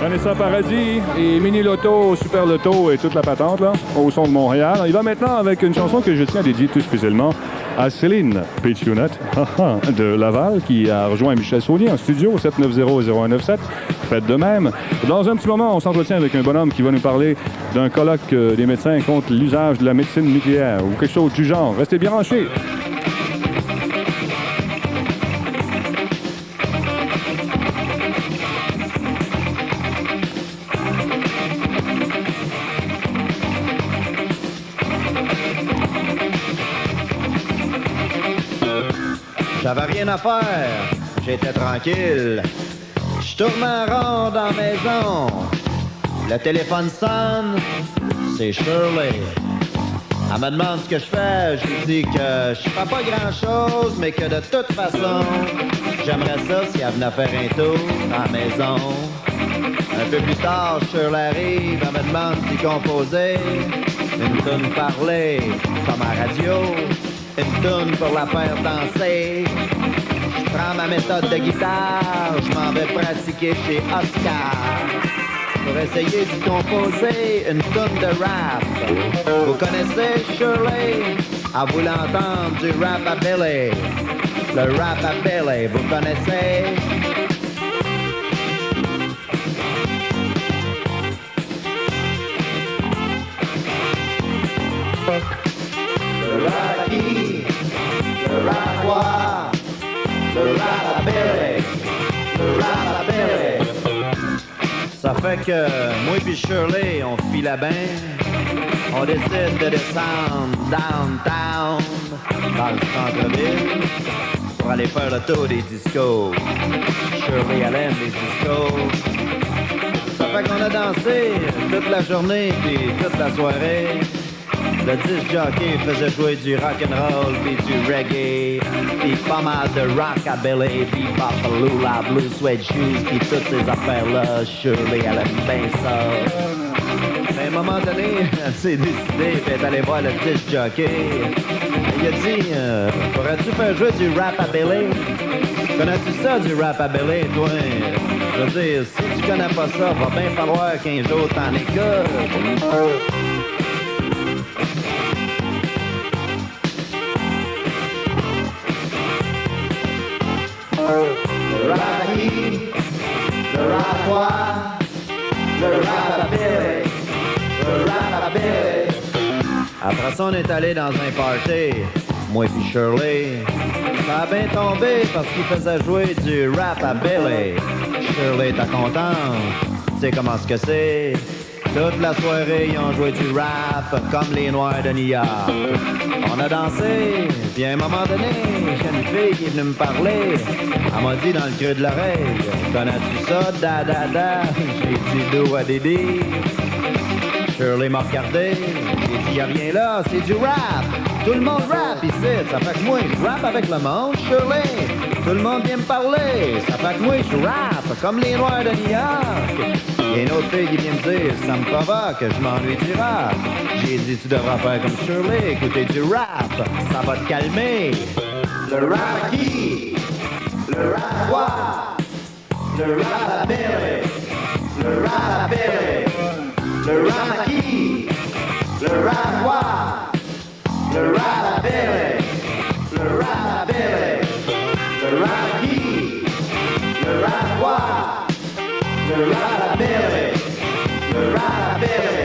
Vanessa Paradis et Mini Loto, Super Loto et toute la patente là, au son de Montréal. Il va maintenant avec une chanson que je tiens à dédier tout spécialement à Céline Pétionette de Laval qui a rejoint Michel Saunier en studio au 790-0197. Faites de même. Dans un petit moment, on s'entretient avec un bonhomme qui va nous parler d'un colloque des médecins contre l'usage de la médecine nucléaire ou quelque chose du genre. Restez bien branchés. J'avais rien à faire, j'étais tranquille. Je tourne en rond dans la maison. Le téléphone sonne, c'est Shirley. Elle me demande ce que je fais, je lui dis que je fais pas grand-chose, mais que de toute façon, j'aimerais ça si elle venait faire un tour dans la maison. Un peu plus tard, Shirley arrive, elle me demande d'y composer une toune parlée, comme à radio. Une toune pour la faire danser. Je prends ma méthode de guitare, je m'en vais pratiquer chez Oscar pour essayer de composer une toune de rap. Vous connaissez Shirley? Elle voulait entendre du rap à Billy. Le rap à Billy, vous connaissez? Le rap à qui? Le rap à quoi? Le rap à Billy. Le rap à Billy. Ça fait que moi et Shirley, on file bien. On décide de descendre downtown, dans le centre-ville, pour aller faire le tour des discos. Shirley, elle aime les discos. Ça fait qu'on a dansé toute la journée puis toute la soirée. Le disc jockey faisait jouer du rock'n'roll puis du reggae, puis pas mal de rockabilly, puis Papalula, Blue Suede Shoes, puis toutes ces affaires-là. Shirley, elle aime bien ça. Mais à un moment donné, elle s'est décidée, puis elle est allée voir le disc jockey. Il a dit, pourrais-tu faire jouer du rap-a-billy? Connais-tu ça, du rap-a-billy, toi? Je veux dire, si tu connais pas ça, va bien falloir qu'un jour t'en écoutes. Le rap à qui? Le rap à quoi? Le rap à Billy. Le rap à Billy. Après ça, on est allé dans un party, moi et Shirley. Ça a bien tombé parce qu'il faisait jouer du rap à Billy. Shirley, t'es contente? Tu sais comment ce que c'est? Toute la soirée, ils ont joué du rap comme les Noirs de New York. On a dansé, puis à un moment donné, j'ai une fille qui est venue me parler. Elle m'a dit dans le creux de l'oreille, connais-tu ça, da da da? J'ai dit do à Didi. Shirley m'a regardé, j'ai dit y'a rien là, c'est du rap. Tout le monde rap ici, ça fait que moi je rappe avec le monde, Shirley. Tout le monde vient me parler, ça fait que moi je rappe comme les Noirs de New York. Il y a une autre fille qui vient me dire, ça me provoque, je m'ennuie du rap. J'ai dit, tu devras faire comme Shirley, écouter du rap, ça va te calmer. Le rap à qui? Le rap à quoi? Le rap à Billy. Le rap à Billy. Le rap à qui? Le rap à quoi? Le rap à Billy. Le rap à Billy. Le rap à qui? Le rap à quoi? Le rap à Billy. Le rap à Billy.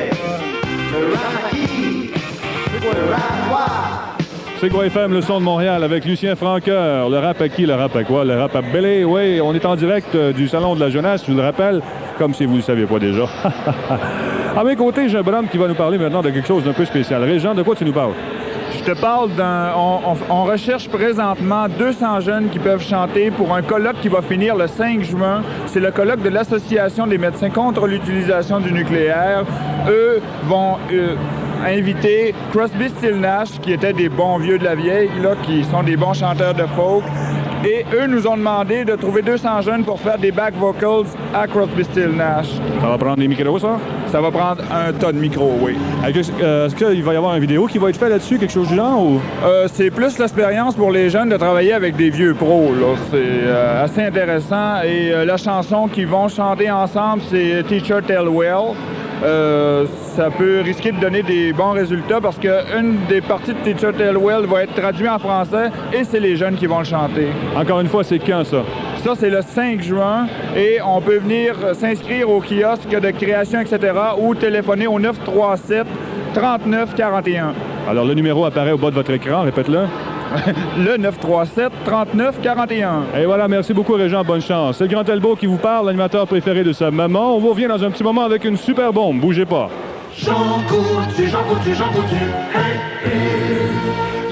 Le rap à qui? Le rap à quoi? C'est quoi FM, le son de Montréal, avec Lucien Francoeur. Le rap à qui, le rap à quoi? Le rap à Billy. Oui, on est en direct du Salon de la Jeunesse, je vous le rappelle, comme si vous ne le saviez pas déjà. À mes côtés, j'ai un bonhomme qui va nous parler maintenant de quelque chose d'un peu spécial. Régent, de quoi tu nous parles? Je te parle on recherche présentement 200 jeunes qui peuvent chanter pour un colloque qui va finir le 5 juin. C'est le colloque de l'Association des médecins contre l'utilisation du nucléaire. Eux vont inviter Crosby, Still, Nash, qui étaient des bons vieux de la vieille, là, qui sont des bons chanteurs de folk. Et eux nous ont demandé de trouver 200 jeunes pour faire des back vocals à Crosby, Still Nash. Ça va prendre des micros, ça? Ça va prendre un tas de micros, oui. Est-ce qu'il va y avoir une vidéo qui va être faite là-dessus, quelque chose du genre? Ou... C'est plus l'expérience pour les jeunes de travailler avec des vieux pros. C'est assez intéressant. Et la chanson qu'ils vont chanter ensemble, c'est Teacher Tell Well. Ça peut risquer de donner des bons résultats parce qu'une des parties de Teacher Tell Well va être traduite en français et c'est les jeunes qui vont le chanter. Encore une fois, c'est quand, ça? Ça, c'est le 5 juin et on peut venir s'inscrire au kiosque de création, etc. ou téléphoner au 937 39 41. Alors, le numéro apparaît au bas de votre écran, répète-le. Le 937 39 41. Et voilà, merci beaucoup, Régent, bonne chance. C'est le Grand Talbot qui vous parle, l'animateur préféré de sa maman. On vous revient dans un petit moment avec une super bombe, bougez pas. Jean Coutu, Jean Coutu, Jean Coutu, hey, hey.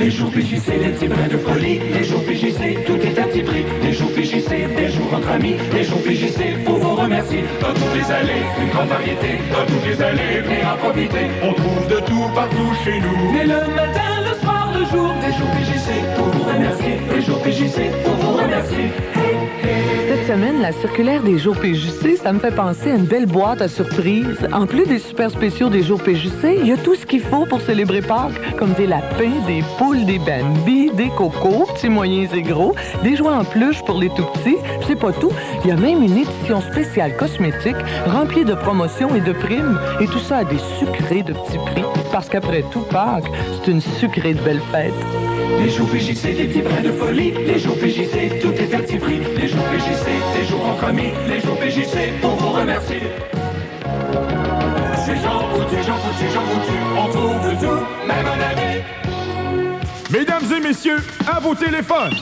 Les jours PJC, les petits brins de folie. Les jours PJC, tout est à petit prix. Les jours PJC, des jours entre amis. Les jours PJC, pour vous remercier. Dans toutes les allées, une grande variété. Dans toutes les allées, venez en profiter. On trouve de tout partout chez nous. Mais le matin, le soir, le jour. Les jours PJC, pour vous remercier. Les jours PJC, pour vous remercier. Hey, hey. Cette semaine, la circulaire des jours PJC, ça me fait penser à une belle boîte à surprise. En plus des super spéciaux des jours PJC, il y a tout ce qu'il faut pour célébrer Pâques, comme des lapins, des poules, des bambis, des cocos, petits, moyens et gros, des jouets en peluche pour les tout-petits. Puis c'est pas tout, il y a même une édition spéciale cosmétique remplie de promotions et de primes. Et tout ça à des sucrés de petits prix. Parce qu'après tout, Pâques, c'est une sucrée de belle fête. Les jours PJC, des petits brins de folie. Les jours PJC, tout est à petit prix. Les jours PJC, des jours entre amis. Les jours PJC, pour vous remercier. C'est Jean Coutu, Jean Coutu, Jean Coutu. On trouve de tout, même un ami. Mesdames et messieurs, à vos téléphones.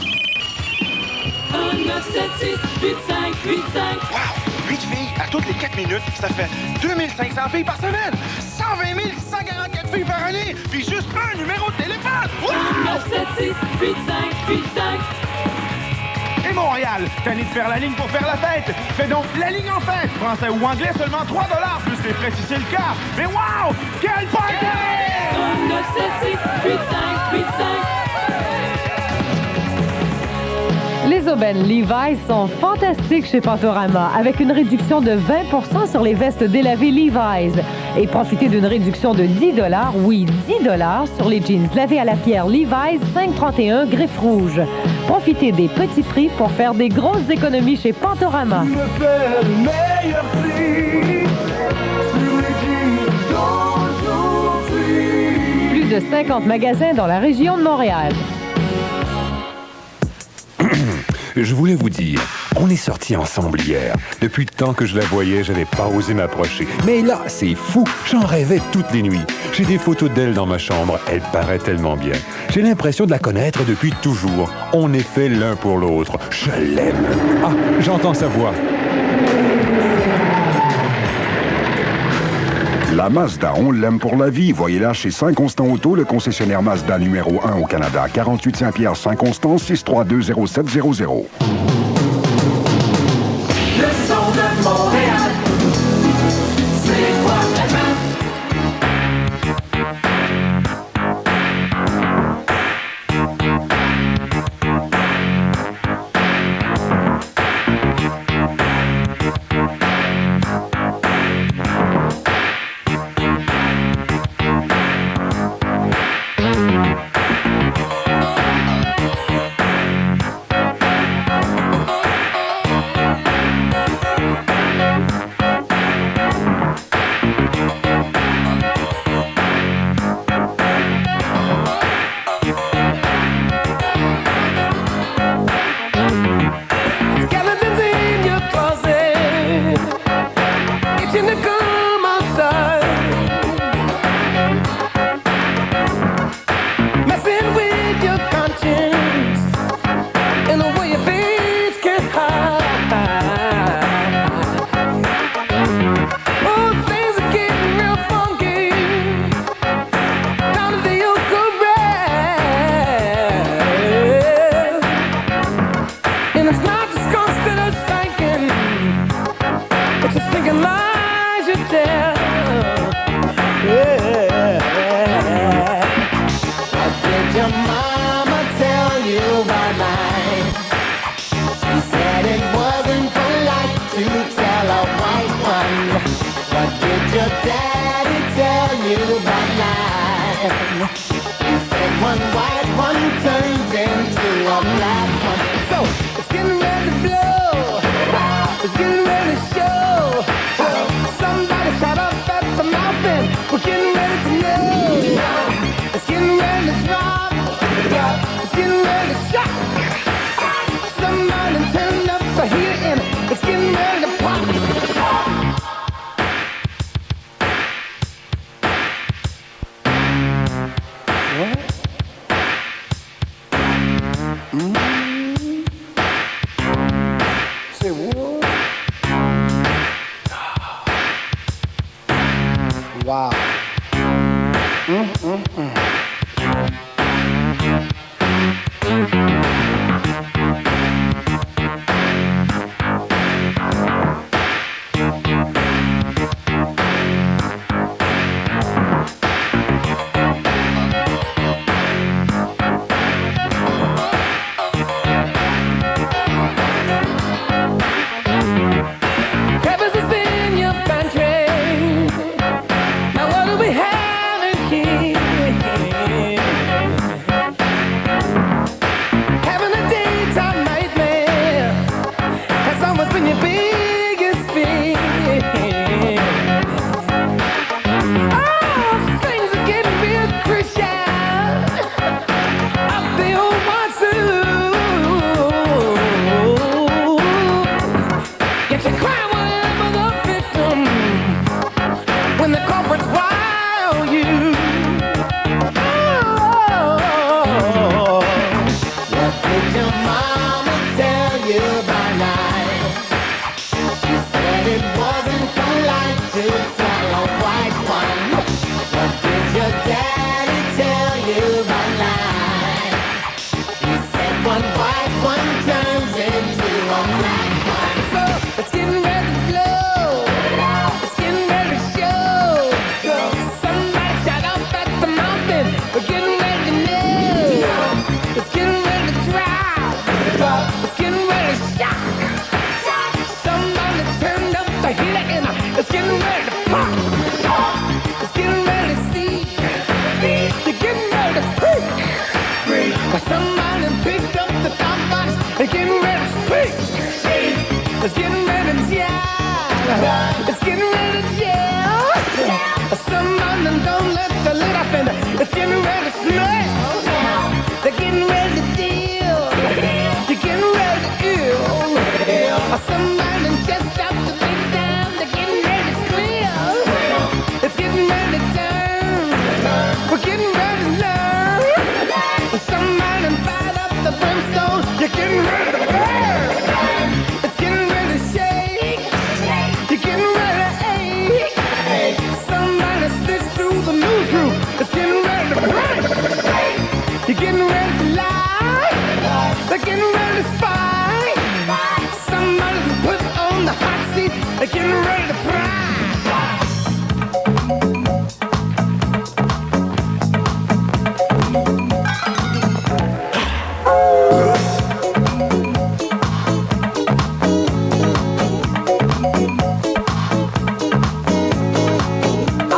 1, 9, 7, 6, 8, 5, 8, 5. Wow! 8 filles à toutes les 4 minutes, ça fait 2500 filles par semaine! 120 144 filles par année! Puis juste un numéro de téléphone! Wow! 1, 9, 7, 6, 8, 5, 8, 5. Et Montréal, tanné de faire la ligne pour faire la fête! Fais donc la ligne en fête! Français ou anglais, seulement 3 $ plus les frais si c'est le cas! Mais wow! Quel party! 1, 9, 7, 6, 8, 5, 8, 5. Les aubaines Levi's sont fantastiques chez Pantorama, avec une réduction de 20 sur les vestes délavées Levi's. Et profitez d'une réduction de 10 $, oui, 10 $ sur les jeans lavés à la pierre Levi's 531 griffe rouge. Profitez des petits prix pour faire des grosses économies chez Pantorama. Plus de 50 magasins dans la région de Montréal. Je voulais vous dire, on est sortis ensemble hier. Depuis le temps que je la voyais, j'avais pas osé m'approcher. Mais là, c'est fou, j'en rêvais toutes les nuits. J'ai des photos d'elle dans ma chambre, elle paraît tellement bien. J'ai l'impression de la connaître depuis toujours. On est fait l'un pour l'autre. Je l'aime. Ah, j'entends sa voix. La Mazda, on l'aime pour la vie. Voyez-la chez Saint-Constant Auto, le concessionnaire Mazda numéro 1 au Canada. 48 Saint-Pierre, Saint-Constant, 6320700. Le son de Montréal, c'est quoi It's getting ready to show. Somebody shout up at the mountain. We're getting ready to know. It's getting ready to drop. It's getting ready to shock. Somebody turn up the heat and it's getting ready to pop. What? Say what? Wow. Peppers is in your pantry. Now what do we have in here? Having a daytime nightmare has almost been your biggest fear. Oh, things are getting real crucial up the old monsoon. Yet you cry whenever the victim when the culprits wow you. Oh, what did your mama tell you by night? She said it wasn't polite to swallow white wine. What did your daddy tell you by night? He said one white one turns into a black one. So it's getting ready to blow. It's getting ready to show. Somebody shout out at the mountain. We're getting ready to know. It's getting ready to drop. It's getting ready to shock. Somebody turned up the heater and it's getting ready to pop. It's getting ready to see. You're getting ready to freak. Somebody picked up the top box. They're getting ready to speak. It's getting ready to yell. It's getting ready to yell. Somebody don't let the lid off and it's getting ready to smell. They're getting ready to deal. You're getting ready to ill. Somebody just out the big down. They're getting ready to squeal. It's getting ready to turn. We're getting ready to learn. Somebody fired up the brimstone. You're getting ready to burn. It's getting ready to shake. You're getting ready to ache. Somebody stitched through the newsroom. It's getting ready to break. You're getting ready to lie. They're getting ready to spy. Somebody put on the hot seat. They're getting ready to fry.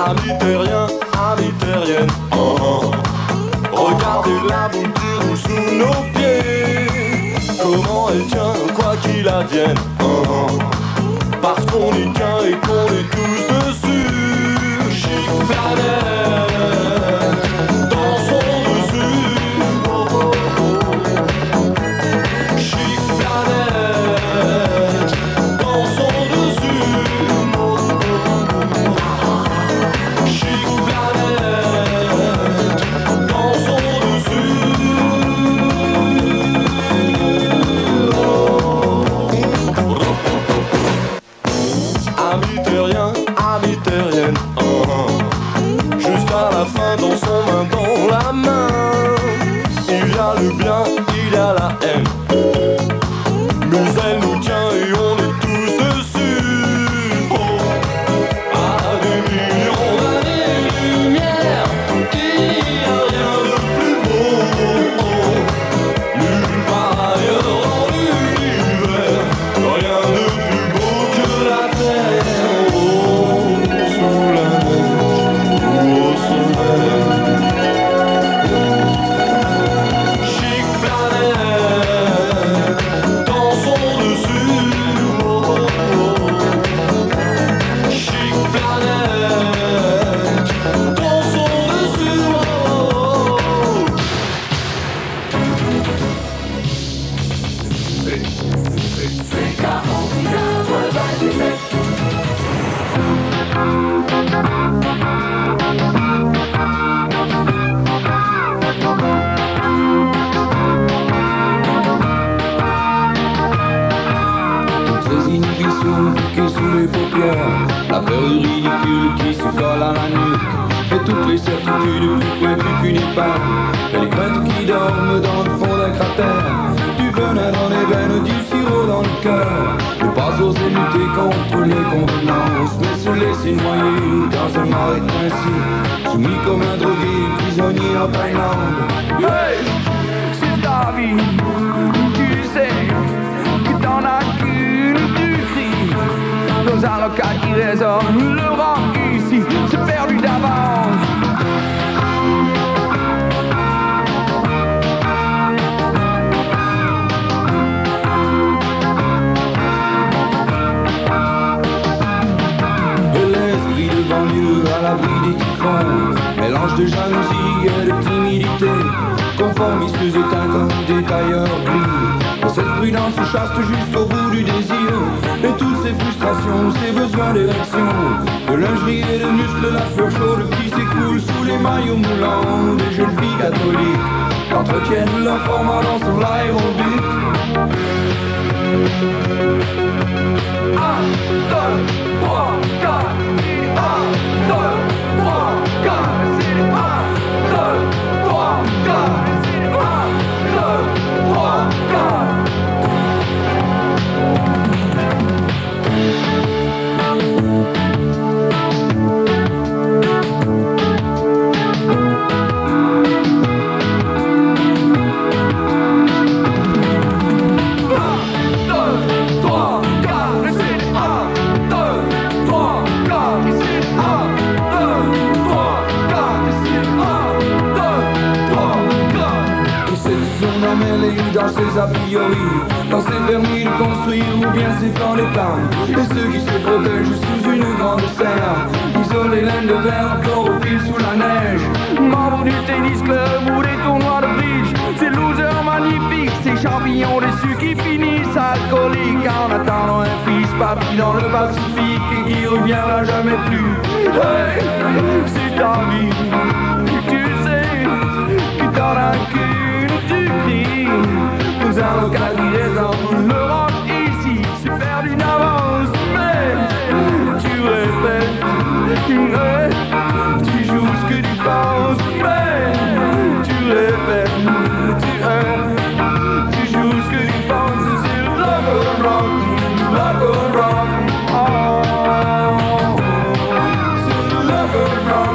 Amis terriens, amis terriennes, regardez la bouture sous nos pieds. Comment elle tient, quoi qu'il advienne, parce qu'on y tient et qu'on est tous dessus. Chic planète, dansons dessus. Chic planète, dansons dessus. Chic planète, dansons dessus. inhibitions piquées sous les paupières, la peur ridicule qui se colle à la nuque, et toutes les certitudes plus pointues qu'une épingle, et les craintes qui dorment dans le fond d'un cratère, du venin dans les veines, du sirop dans le cœur, ne pas oser lutter contre les convenances, mais se laisser noyer dans un marais de principe, soumis comme un drogué, prisonnier en Thaïlande. Hey, c'est ta vie, tu sais que t'en as qu'une, tu cries dans un local qui résonne, le rock ici, c'est perdu d'avance. À l'abri des typhons, mélange de jalousie et de timidité, conformistes éteints comme des tailleurs gris. Et cette prudence chaste jusqu'au bout du désir, et toutes ces frustrations, ces besoins d'érection, de lingerie et de muscles, la sueur chaude qui s'écoule sous les maillots moulants des jeunes filles catholiques, qu'entretiennent leur format sur l'aérobic. 1, 2, 3, 4, 1, 2, 3, 4, c'est 1, 2, 3, 4, c'est 1, 2, 3, 4. Dans ses a priori, dans ses permis de construire ou bien ses plans d'épargne, et ceux qui se protègent sous une grande serre, isolés laine de verre, chlorophylle sous la neige, Membres du tennis club ou des tournois de bridge, ces losers magnifiques, ces champignons déçus qui finissent alcooliques en attendant un fils parti dans le Pacifique et qui reviendra jamais plus. Hey, c'est ta vie, tu sais que t'en as qu'une, tu cries dans un local qui résonne, le rock ici, c'est perdu d'avance, mais tu répètes, tu joues ce que tu penses, mais tu répètes, tu joues ce que tu penses, c'est rock, rock, rock, oh, c'est rock, rock, rock.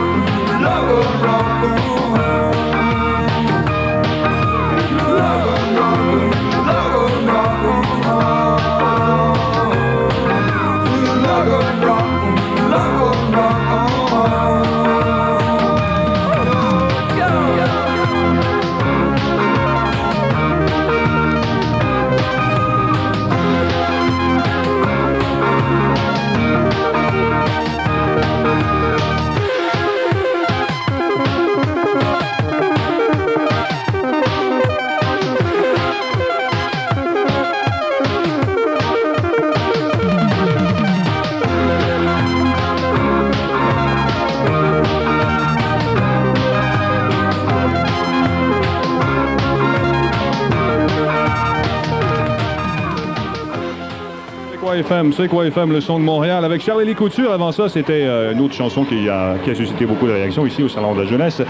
C'est quoi FM, le son de Montréal, avec Charlie Couture. Avant ça, c'était une autre chanson qui a suscité beaucoup de réactions ici au Salon de la Jeunesse,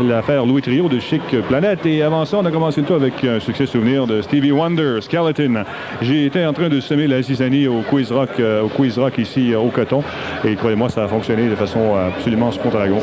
l'affaire Louis Trio de Chic Planète. Et avant ça, on a commencé le tout avec un succès souvenir de Stevie Wonder, Skeleton. J'ai été en train de semer la zizanie au Quiz Rock ici au Coton. Et croyez-moi, ça a fonctionné de façon absolument spontanément.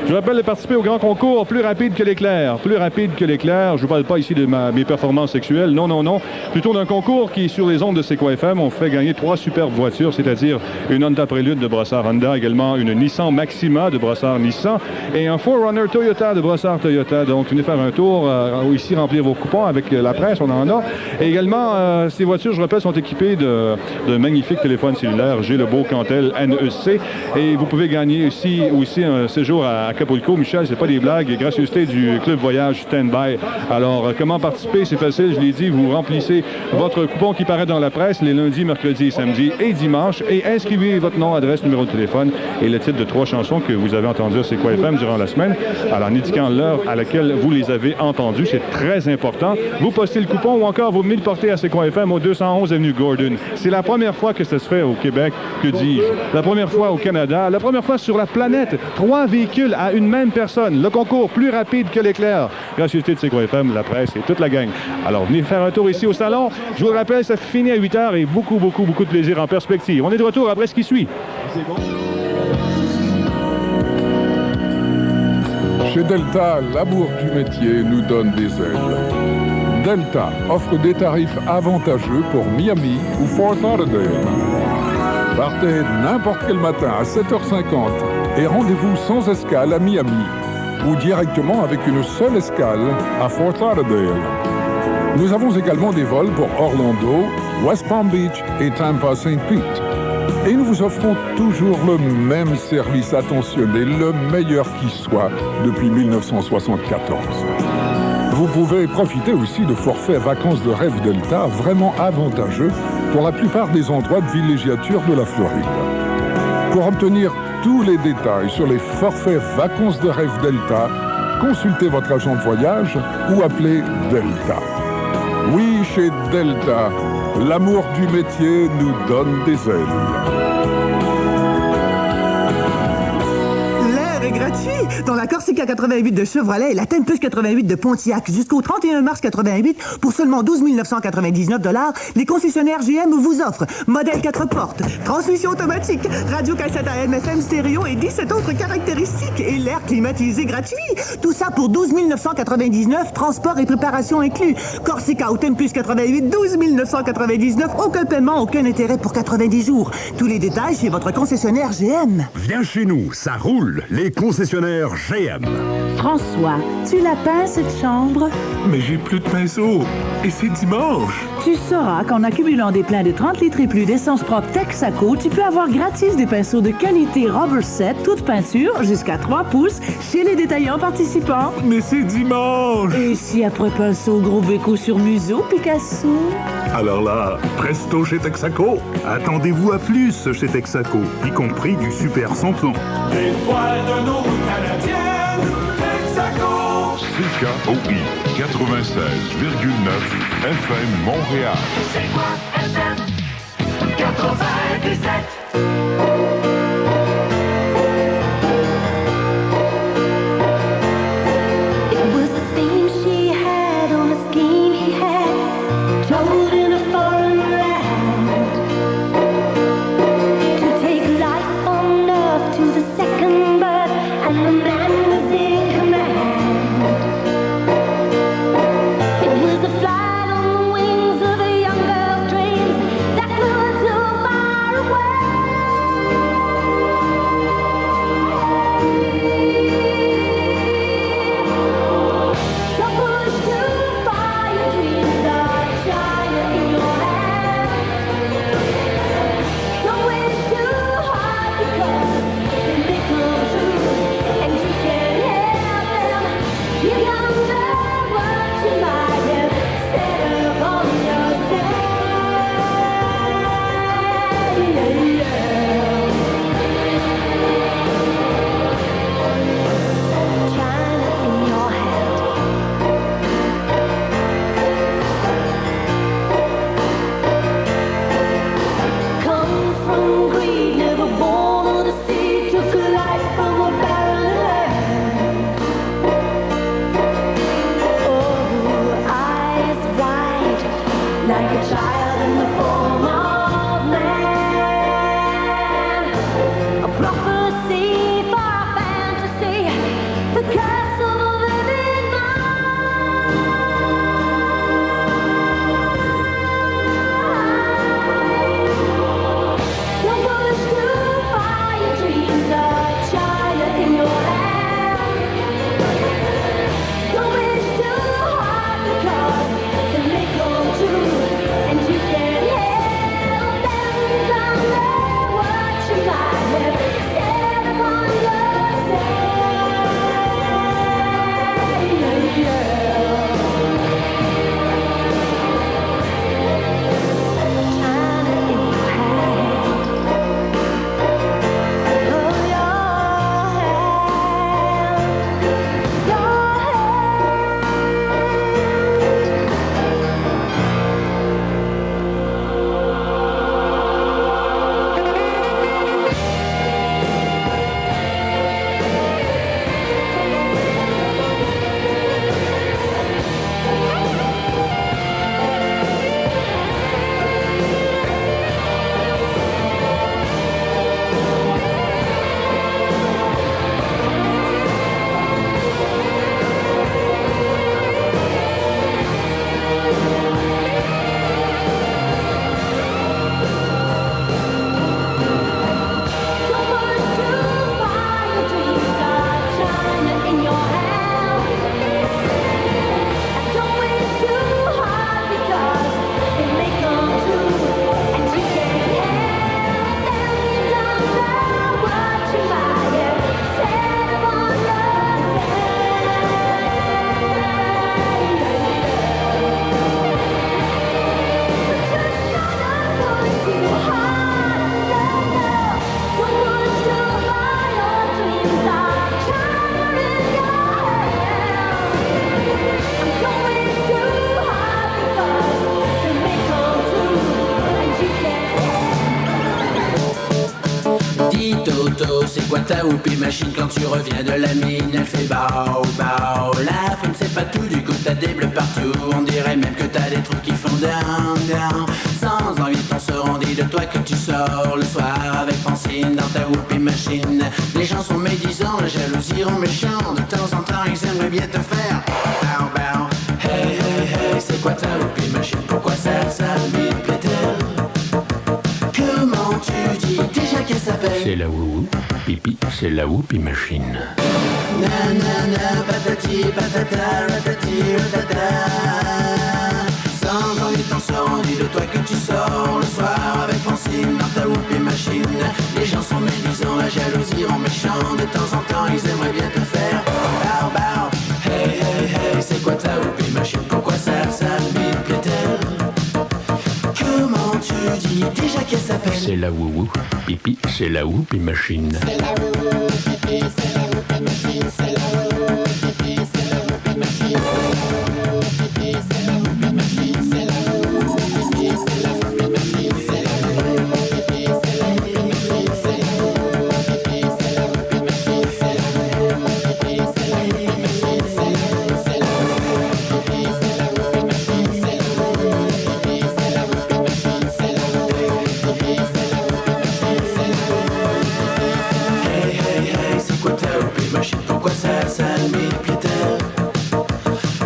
Je vous rappelle de participer au grand concours Plus rapide que l'éclair. Plus rapide que l'éclair. Je ne vous parle pas ici de mes performances sexuelles. Non, non, non. Plutôt d'un concours qui, sur les ondes de C'est quoi FM, on fait gagner 3 superbes voitures, c'est-à-dire une Honda Prélude de Brossard Honda, également une Nissan Maxima de Brossard Nissan et un 4Runner Toyota de Brossard Toyota. Donc, venez faire un tour ici, remplir vos coupons avec la presse, on en a. Et également, ces voitures, je rappelle, sont équipées de magnifiques téléphones cellulaires. J'ai le beau Cantel NEC. Et vous pouvez gagner aussi un séjour à Acapulco. Michel, c'est pas des blagues. Gracieuseté du Club Voyage Standby. Alors, comment participer? C'est facile, je l'ai dit. Vous remplissez votre coupon qui paraît dans la presse les lundis, mercredis mercredi, samedi et dimanche. Et inscrivez votre nom, adresse, numéro de téléphone et le titre de 3 chansons que vous avez entendues à C'est quoi FM durant la semaine, alors en indiquant l'heure à laquelle vous les avez entendues. C'est très important. Vous postez le coupon ou encore vous venez le porter à C'est quoi FM au 211 avenue Gordon. C'est la première fois que ça se fait au Québec, que dis-je. La première fois au Canada, la première fois sur la planète. 3 véhicules à une même personne. Le concours plus rapide que l'éclair. Gracieuseté de C'est quoi FM, la presse et toute la gang. Alors venez faire un tour ici au salon. Je vous le rappelle, ça finit à 8 h et beaucoup de plaisir en perspective. On est de retour après ce qui suit. C'est bon. Chez Delta, l'amour du métier nous donne des aides. Delta offre des tarifs avantageux pour Miami ou Fort Lauderdale. Partez n'importe quel matin à 7h50 et rendez-vous sans escale à Miami ou directement avec une seule escale à Fort Lauderdale. Nous avons également des vols pour Orlando, West Palm Beach et Tampa St. Pete. Et nous vous offrons toujours le même service attentionné, le meilleur qui soit, depuis 1974. Vous pouvez profiter aussi de forfaits vacances de rêve Delta vraiment avantageux pour la plupart des endroits de villégiature de la Floride. Pour obtenir tous les détails sur les forfaits vacances de rêve Delta, consultez votre agent de voyage ou appelez Delta. Oui, chez Delta, l'amour du métier nous donne des ailes. L'air est gratuit dans la Corsica 88 de Chevrolet et la Tempus 88 de Pontiac jusqu'au 31 mars 88 pour seulement 12 999 $. Les concessionnaires GM vous offrent modèle 4 portes, transmission automatique, radio cassette AM, FM stéréo et 17 autres caractéristiques et l'air climatisé gratuit. Tout ça pour 12 999, transport et préparation inclus. Corsica ou Tempus 88, 12 999, aucun paiement, aucun intérêt pour 90 jours. Tous les détails chez votre concessionnaire GM. Viens chez nous, ça roule, les concessionnaires GM. François, tu la peins cette chambre? Mais j'ai plus de pinceau. Et c'est dimanche. Tu sauras qu'en accumulant des pleins de 30 litres et plus d'essence propre Texaco, tu peux avoir gratis des pinceaux de qualité Rubber Set, toute peinture, jusqu'à 3 pouces, chez les détaillants participants. Mais c'est dimanche. Et si après pinceau, gros béco sur museau, Picasso? Alors là, presto chez Texaco. Attendez-vous à plus chez Texaco, y compris du super samplon. L'étoile de nos routes canadiennes, Texaco. CKOI 96,9 FM Montréal. C'est quoi FM 97? Dis Toto, c'est quoi ta whoopie machine quand tu reviens de la mine? Elle fait bao, bao. La femme c'est pas tout, du coup t'as des bleus partout. On dirait même que t'as des trucs qui font down, down. Sans envie on se rendit de toi que tu sors le soir avec Francine dans ta whoopie machine. Les gens sont médisants, la jalousie rend méchant. De temps en temps ils aimeraient bien te faire bao, bao. Hey, hey, hey, c'est quoi ta whoopie machine? Pourquoi ça m'y plaît-elle? Comment tu dis déjà qu'elle s'appelle? C'est la wou pipi, c'est la whoopie machine. Na na na, patati patata, ratati ratata. Sans envie t'en se rendit de toi que tu sors le soir avec Francine dans ta whoopie machine. Les gens sont médisants, la jalousie rend méchant. De temps en temps ils aimeraient bien te faire bao bao. Hey hey hey, c'est quoi ta whoopie machine? Pourquoi ça m'y plaît-elle? Comment tu dis déjà qu'elle s'appelle? C'est la wou pipi, c'est la whoopie machine. C'est la wou pipi, c'est la whoopie machine. C'est la wou pipi, c'est la whoopie machine. C'est la whoopie machine. C'est la wou pipi, c'est la whoopie machine. C'est la wou pipi, c'est la whoopie machine. C'est la wou pipi, c'est la whoopie machine. C'est la wou pipi, c'est la whoopie machine. C'est la wou pipi, c'est la whoopie machine. C'est la wou pipi, c'est la whoopie machine. C'est la wou pipi, c'est la whoopie machine. C'est la Hey hey hey, c'est quoi ta whoopie machine? Pourquoi ça m'y plaît-elle?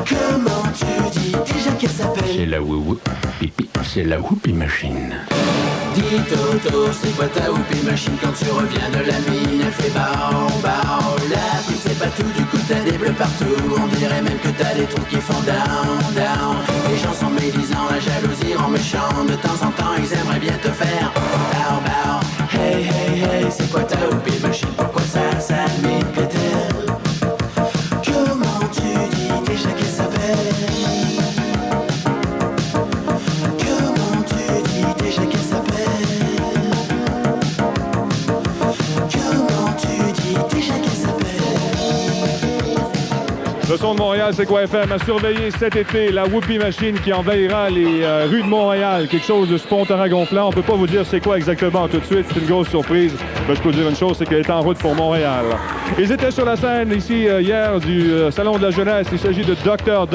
Comment tu dis déjà qu'elle s'appelle? C'est la wou pipi, c'est la whoopie machine. Dis Toto, c'est quoi ta whoopie machine quand tu reviens de la mine? Elle fait bao, bao. La pluie c'est pas tout, du coup t'as des bleus partout. On dirait même que t'as des trous qui font down, down. Les gens sont médisants, la jalousie rend méchant. De temps en temps ils aimeraient bien te faire bao, bao. Hey hey hey, c'est quoi ta whoopie machine? Pourquoi ça m'y plaît-elle? Comment tu dis déjà qu'elle s'appelle? Comment tu dis déjà qu'elle s'appelle? Comment tu dis déjà qu'elle s'appelle? Le son de Montréal, c'est quoi FM? À surveiller cet été, la whoopie machine qui envahira les rues de Montréal. Quelque chose de spontanément gonflant. On peut pas vous dire c'est quoi exactement tout de suite. C'est une grosse surprise. Mais je peux vous dire une chose, c'est qu'elle est en route pour Montréal. Ils étaient sur la scène ici hier du Salon de la Jeunesse. Il s'agit de Docteur.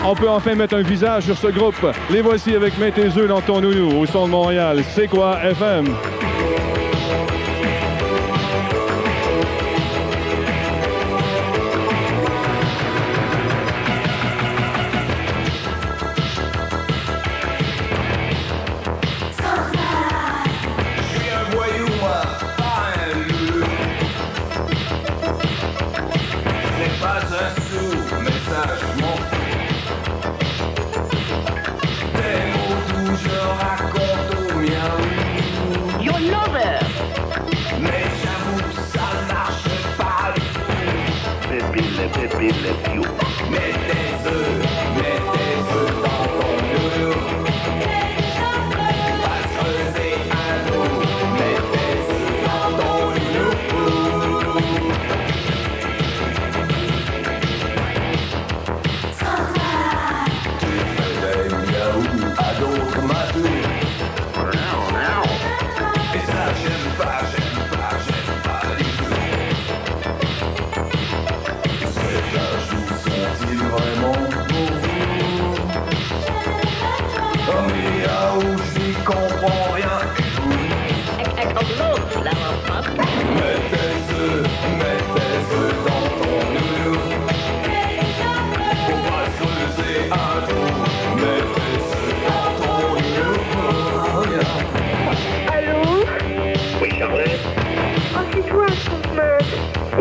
On peut enfin mettre un visage sur ce groupe. Les voici avec Mets tes œufs dans ton nounou au son de Montréal. C'est quoi FM?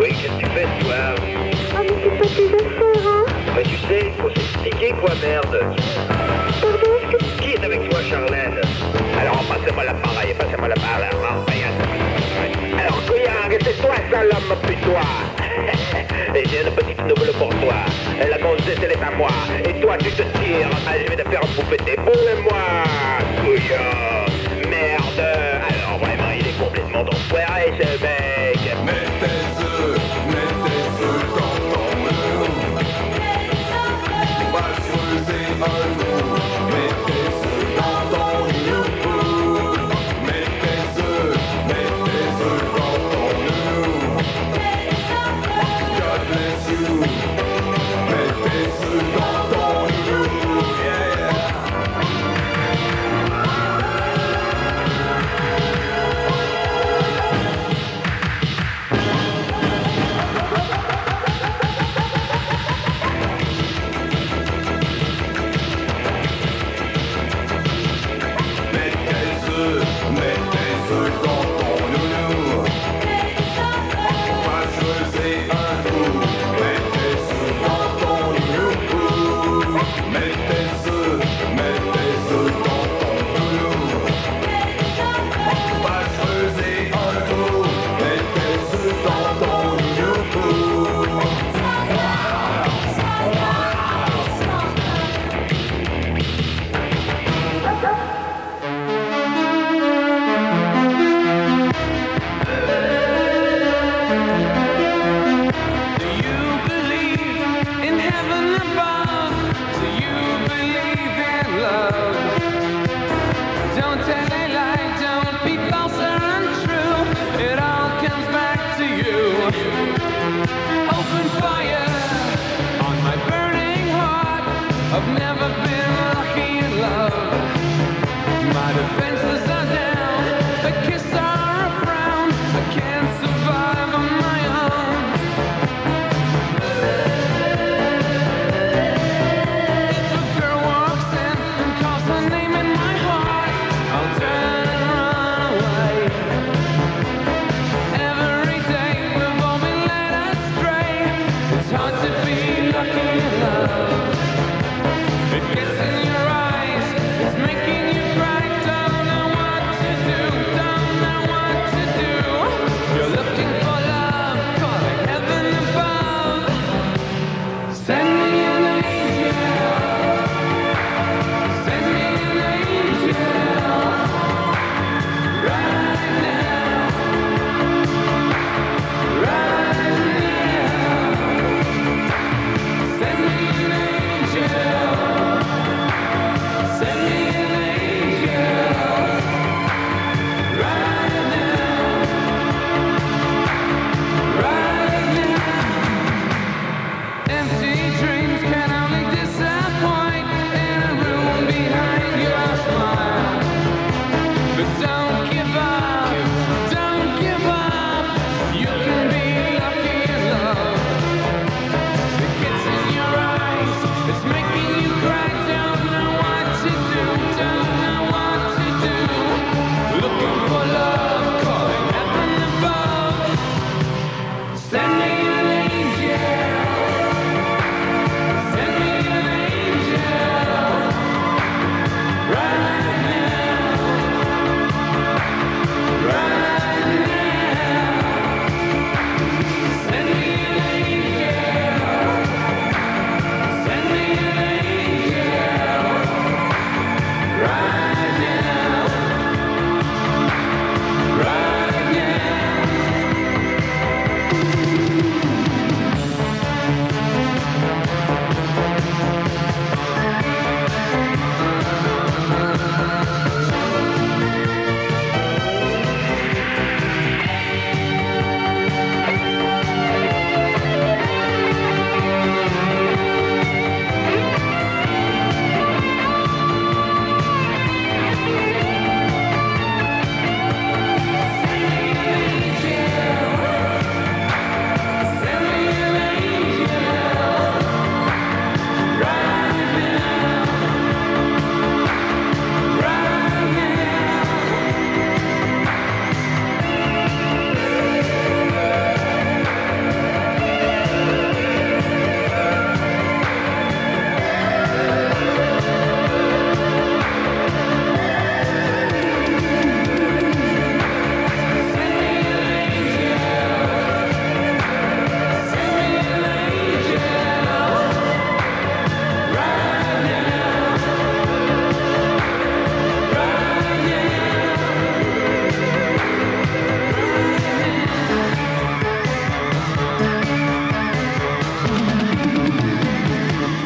Oui, qu'est-ce que tu fais ce soir? Ah, mais c'est pas tes affaires, hein? Bah, tu sais, faut s'expliquer, quoi, merde. Pardon, est-ce que... Qui est avec toi, Charlène? Alors, passez-moi l'appareil, passez-moi l'appareil. Alors, couillard, c'est toi, salope, putois. Et j'ai une petite nouvelle pour toi. La gonzesse, elle est à moi. Et toi, tu te tires. Ah, je vais te faire bouffer tes boules, moi. Couillard. Merde. Alors, vraiment, il est complètement enfoiré, ce mec. Mets tes œufs dans ton nœud. Va creuser un trou. Mets tes œufs dans ton nœud. Mets tes œufs ce dans ton nounou. Pas creuser un trou, mettez ce dans ton nounou. Mettez ce dans ton nounou. Pas creuser un trou, mettez ce dans ton nounou. In heaven above, do you believe in love? Don't tell a lie, don't be false or untrue. It all comes back to you. Open fire on my burning heart. I've never been lucky in love. My defenses are down, a kiss or a frown. I can't survive on my own. If a girl walks in and calls her name in my heart, I'll turn and run away. Every day we've all been led astray. It's hard to be lucky in love. It gets in your eyes, it's making you cry. Don't know what to do, don't know what to do. You're looking for love, calling heaven above. Send me an angel. Send me an angel. Right now. Right now. Send me an angel. Send me an angel. Right now. Right now. Empty dreams can only disappoint in a room behind your smile. But don't give up, don't give up. You can be lucky in love. It gets in your eyes, it's making you cry. Don't know what to do, don't know what to do. Looking for love, calling heaven above. Send me an angel. Send me an angel. Right now. Right now. Send me an angel. Send me an angel. Right now. Right now.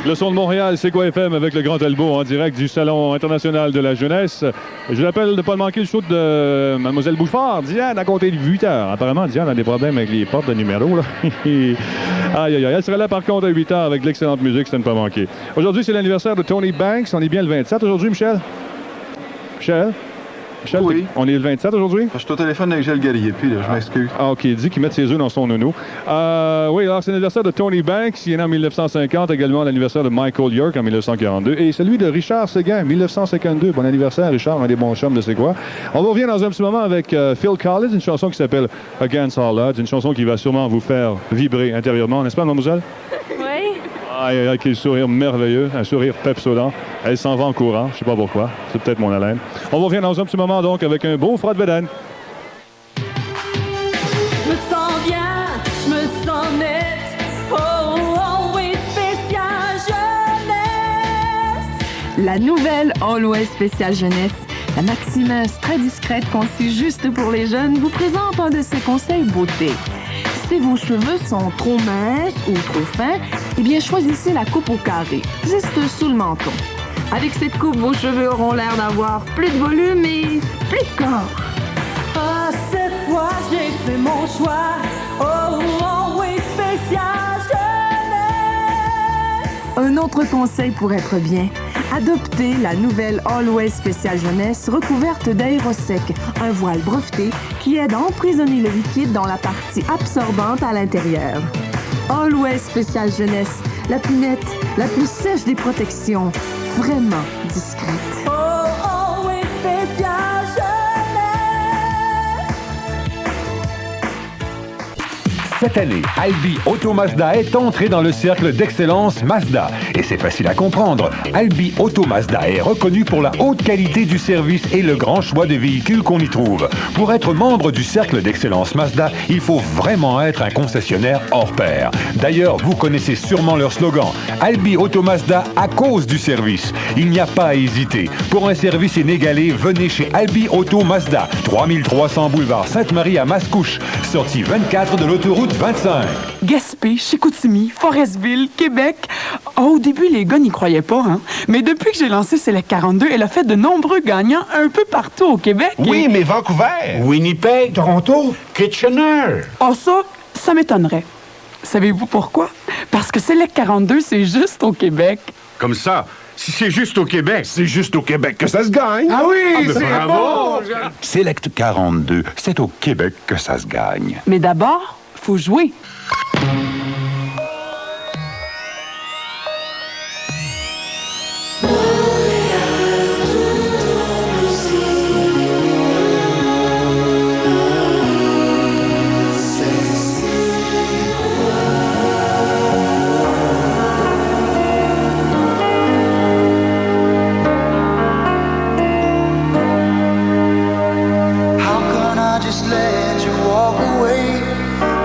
Le son de Montréal, c'est quoi FM avec le Grand Talbot en direct du Salon international de la jeunesse. Je vous rappelle de ne pas manquer le show de Mlle Bouchard, Diane, à compter de 8 heures. Apparemment, Diane a des problèmes avec les portes de numéro. Là. Aïe, aïe, aïe. Elle sera là par contre à 8 heures avec de l'excellente musique, c'est ne pas manquer. Aujourd'hui, c'est l'anniversaire de Tony Banks. On est bien le 27 aujourd'hui, Michel? Michel? Michel, Oui. on est le 27 aujourd'hui? Je suis au téléphone avec Gilles Guerrier, puis là, je m'excuse. Ah, OK. Il dit qu'il met ses œufs dans son nounou. Oui, alors c'est l'anniversaire de Tony Banks, il est né en 1950, également l'anniversaire de Michael York en 1942, et celui de Richard Seguin, 1952. Bon anniversaire, Richard, un des bons chums de C'est quoi. On va revenir dans un petit moment avec Phil Collins, une chanson qui s'appelle Against All Odds, une chanson qui va sûrement vous faire vibrer intérieurement, n'est-ce pas, mademoiselle? Oui. Avec le sourire merveilleux, un sourire pepsodent. Elle s'en va en courant, je sais pas pourquoi. C'est peut-être mon haleine. On va revenir dans un petit moment, donc, avec un beau Fred Bédane. Je me sens bien, je me sens net. Oh, oui, spécial jeunesse. La nouvelle Always Spécial Jeunesse, la maximeuse très discrète conçue juste pour les jeunes, vous présente un de ses conseils beauté. Si vos cheveux sont trop minces ou trop fins, eh bien choisissez la coupe au carré, juste sous le menton. Avec cette coupe, vos cheveux auront l'air d'avoir plus de volume et plus de corps. Ah, cette fois, j'ai fait mon choix. Oh, oui, spécial jeunesse. Un autre conseil pour être bien, adoptez la nouvelle Always Spécial Jeunesse recouverte d'aérosec, un voile breveté qui aide à emprisonner le liquide dans la partie absorbante à l'intérieur. Always Spécial Jeunesse, la plus nette, la plus sèche des protections, vraiment discrète. Oh, oui, spécial jeunesse. Cette année, Albi Auto Mazda est entré dans le cercle d'excellence Mazda. Et c'est facile à comprendre. Albi Auto Mazda est reconnu pour la haute qualité du service et le grand choix de véhicules qu'on y trouve. Pour être membre du cercle d'excellence Mazda, il faut vraiment être un concessionnaire hors pair. D'ailleurs, vous connaissez sûrement leur slogan. Albi Auto Mazda à cause du service. Il n'y a pas à hésiter. Pour un service inégalé, venez chez Albi Auto Mazda, 3300 boulevard Sainte-Marie à Mascouche, sortie 24 de l'autoroute 25. Gaspé, Chicoutimi, Forestville, Québec. Oh, au début, les gars n'y croyaient pas, hein. Mais depuis que j'ai lancé Select 42, elle a fait de nombreux gagnants un peu partout au Québec. Oui, mais Vancouver, Winnipeg, Toronto, Kitchener. Oh, ça m'étonnerait. Savez-vous pourquoi? Parce que Select 42, c'est juste au Québec. Comme ça, si c'est juste au Québec, c'est juste au Québec que ça se gagne. Ah oui, ben c'est bravo! bon! Select 42, c'est au Québec que ça se gagne. Mais d'abord, faut jouer. How can I just let you walk away?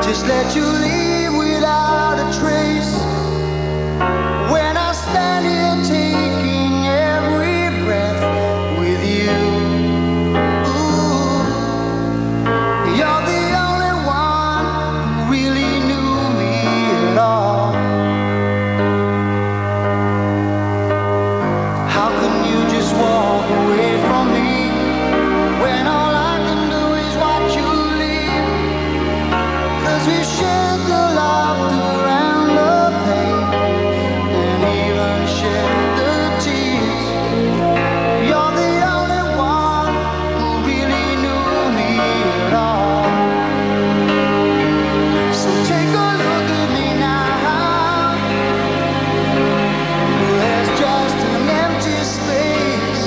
Just let you leave without a trace. When I stand here taking every breath with you. Ooh, you're the only one who really knew me at all. How can you just walk away from me when all I can do is watch you leave? 'Cause we've shared the laughter and the pain, and even shared the tears. You're the only one who really knew me at all. So take a look at me now. There's just an empty space.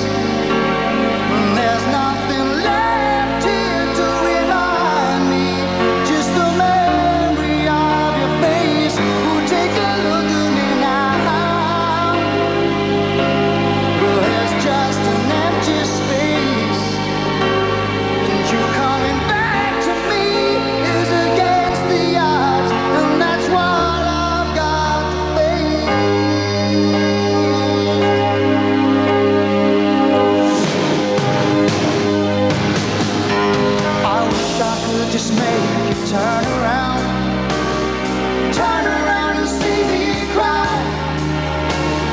There's nothing left here to remind me. Just the memory of your face. Ooh, take a look at me now. There's just an empty space. And you coming back to me is against the odds. And that's what I've got to I wish I could just make you turn around and see me cry.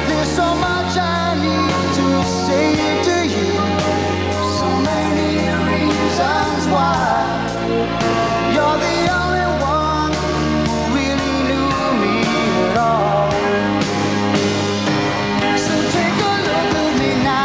There's so much I need to say to you, so many reasons why. You're the only one who really knew me at all. So take a look at me now.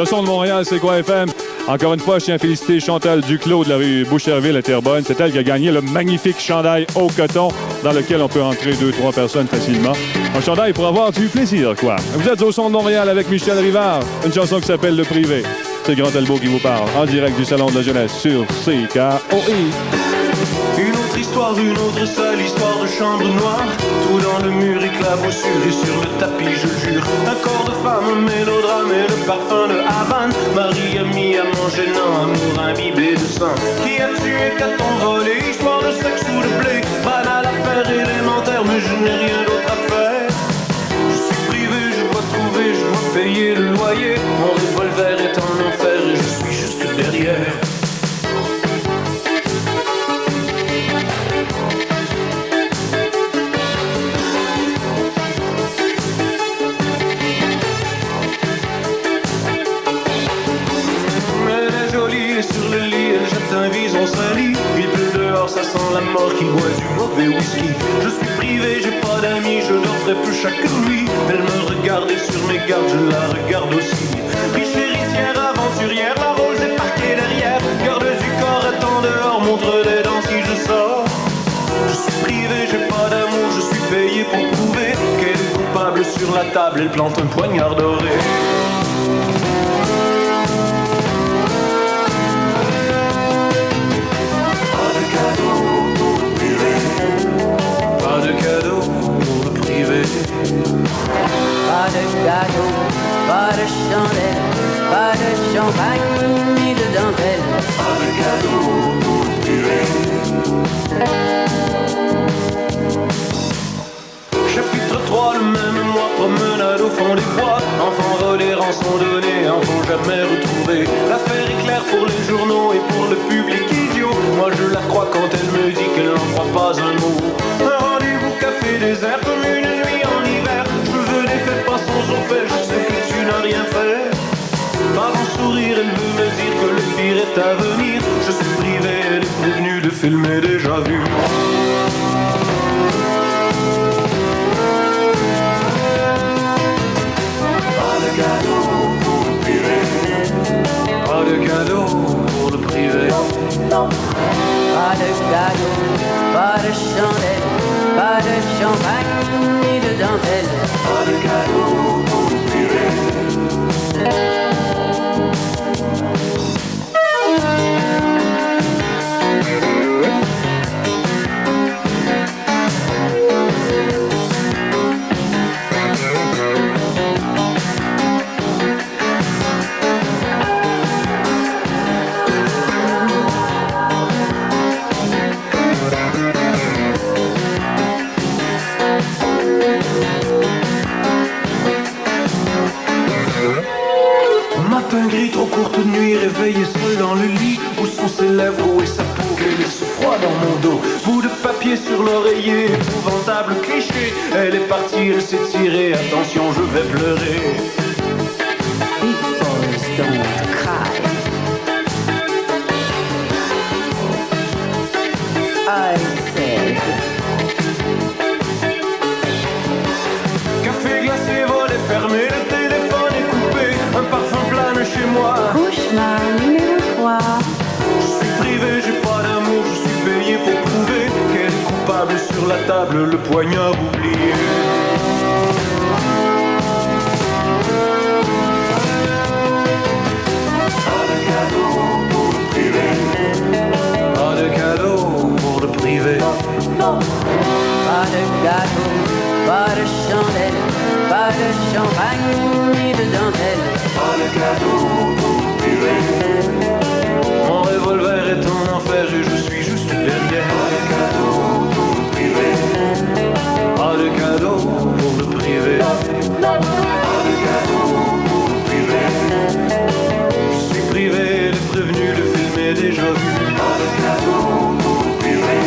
Le son de Montréal, c'est quoi FM? Encore une fois, je tiens à féliciter Chantal Duclos de la rue Boucherville à Terrebonne. C'est elle qui a gagné le magnifique chandail au coton dans lequel on peut entrer 2-3 personnes facilement. Un chandail pour avoir du plaisir, quoi. Vous êtes au son de Montréal avec Michel Rivard, une chanson qui s'appelle Le Privé. C'est Grand Talbot qui vous parle en direct du Salon de la Jeunesse sur CKOI. Une autre histoire, une autre seule histoire de chambre noire. Tout dans le mur éclaboussure et sur le tapis, je jure. Un corps de femme, un mélodrame et le parfum de Havane. Marie-Ami, amant gênant, amour imbibé de sang. Qui a tué, qu'a-t-on volé? Histoire de sexe ou de blé. Banale affaire élémentaire, mais je n'ai rien d'autre à faire. Je suis privé, je dois trouver, je dois payer le loyer. Mon revolver est en enfer et je suis juste derrière. Sur le lit, elle jette un vison sali. Il pleut dehors, ça sent la mort qui boit du mauvais whisky. Je suis privé, j'ai pas d'amis, je dors très peu chaque nuit. Elle me regarde et sur mes gardes, je la regarde aussi. Riche héritière, aventurière, la rose est parquée derrière. Garde du corps, attend dehors, montre des dents si je sors. Je suis privé, j'ai pas d'amour, je suis payé pour prouver qu'elle est coupable sur la table, elle plante un poignard doré. Pas de cadeau pour le privé. Pas de gâteau, pas de chandelle, pas de champagne ni de dentelle. Pas de cadeau pour le privé. Chapitre 3, le même mois, promenade au fond des bois. Enfants volés, rançon donnée, enfants jamais retrouvés. L'affaire est claire pour les journaux et pour le public idiot. Moi je la crois quand elle me dit qu'elle n'en croit pas un mot. Un rendez-vous café désert comme une nuit en hiver. Je veux des faits pas sans au fait, je sais que tu n'as rien fait. Par un sourire, elle veut me dire que le pire est à venir. Je suis privé, elle est prévenue de filmer déjà vu. Pas de cadeau pour le privé. Pas de cadeau pour le privé. Pas de gâteau, pas de chandelle, pas de champagne ni de dentelle. Pas de cadeau pour le privé. Matin gris, trop courte nuit, réveillé seul dans le lit. Où sont ses lèvres, où est sa peau, quel est ce froid dans mon dos. Bout de papier sur l'oreiller, épouvantable cliché. Elle est partie, elle s'est tirée, attention je vais pleurer. Big boys don't cry. I said. Café glacé, volet fermé, le téléphone est coupé. Un parfum plane chez moi. Cauchemar numéro 3. Je suis privé, j'ai pas d'amour, je suis payé pour prouver qu'elle est coupable sur la table, le poignard oublié. Pas de cadeau pour le privé. Pas de cadeau pour le privé. Pas de gâteau, pas de chandelle, pas de champagne ni de dentelle. Pas de cadeau pour le privé. Mon revolver est en enfer et je suis juste derrière. Pas de cadeau pour le privé. Pas de cadeau pour le privé. Pas de cadeau pour le privé. Je suis privé, elle est prévenue, le film est déjà vu. Pas de cadeau pour le privé.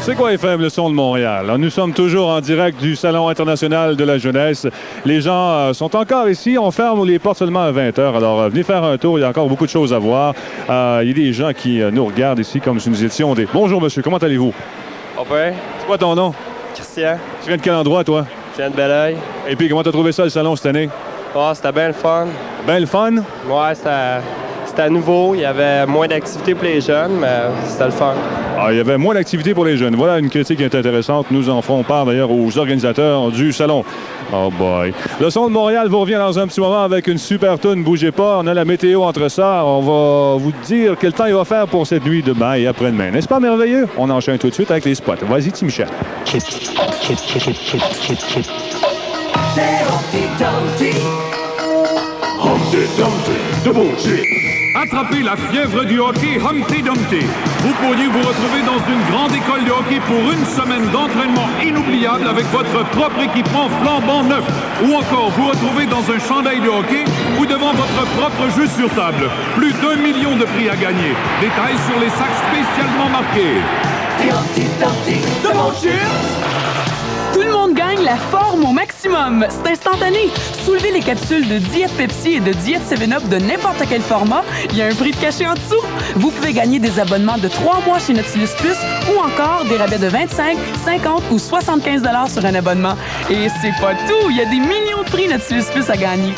C'est quoi FM, le son de Montréal? Nous sommes toujours en direct du Salon international de la jeunesse. Les gens sont encore ici. On ferme les portes seulement à 20h. Alors, venez faire un tour. Il y a encore beaucoup de choses à voir. Il y a des gens qui nous regardent ici comme si nous étions des... Bonjour, monsieur. Comment allez-vous? Ben. C'est quoi ton nom? Christian. Tu viens de quel endroit, toi? Je viens de Belleuil. Et puis, comment t'as trouvé ça, le salon, cette année? Oh, c'était bien le fun. Ben le fun? Ouais, c'était nouveau. Il y avait moins d'activités pour les jeunes, mais c'était le fun. Ah, il y avait moins d'activités pour les jeunes. Voilà une critique qui est intéressante. Nous en ferons part d'ailleurs aux organisateurs du salon. Oh boy. Le son de Montréal vous revient dans un petit moment avec une super toune. Bougez pas. On a la météo entre ça. On va vous dire quel temps il va faire pour cette nuit demain et après-demain. N'est-ce pas merveilleux? On enchaîne tout de suite avec les spots. Vas-y, Tim Michel. Humpty Dumpty, de bullshit. Attrapez la fièvre du hockey Humpty Dumpty. Vous pourriez vous retrouver dans une grande école de hockey pour une semaine d'entraînement inoubliable avec votre propre équipement flambant neuf. Ou encore vous retrouver dans un chandail de hockey ou devant votre propre jeu sur table. Plus d'1 million de prix à gagner. Détails sur les sacs spécialement marqués. Humpty Dumpty, de bullshit. Tout le monde gagne la forme au maximum. C'est instantané. Soulevez les capsules de Diète Pepsi et de Diète 7-Up de n'importe quel format. Il y a un prix de cachet en dessous. Vous pouvez gagner des abonnements de 3 mois chez Nautilus Plus ou encore des rabais de 25, 50 ou 75 $ sur un abonnement. Et c'est pas tout. Il y a des millions de prix Nautilus Plus à gagner.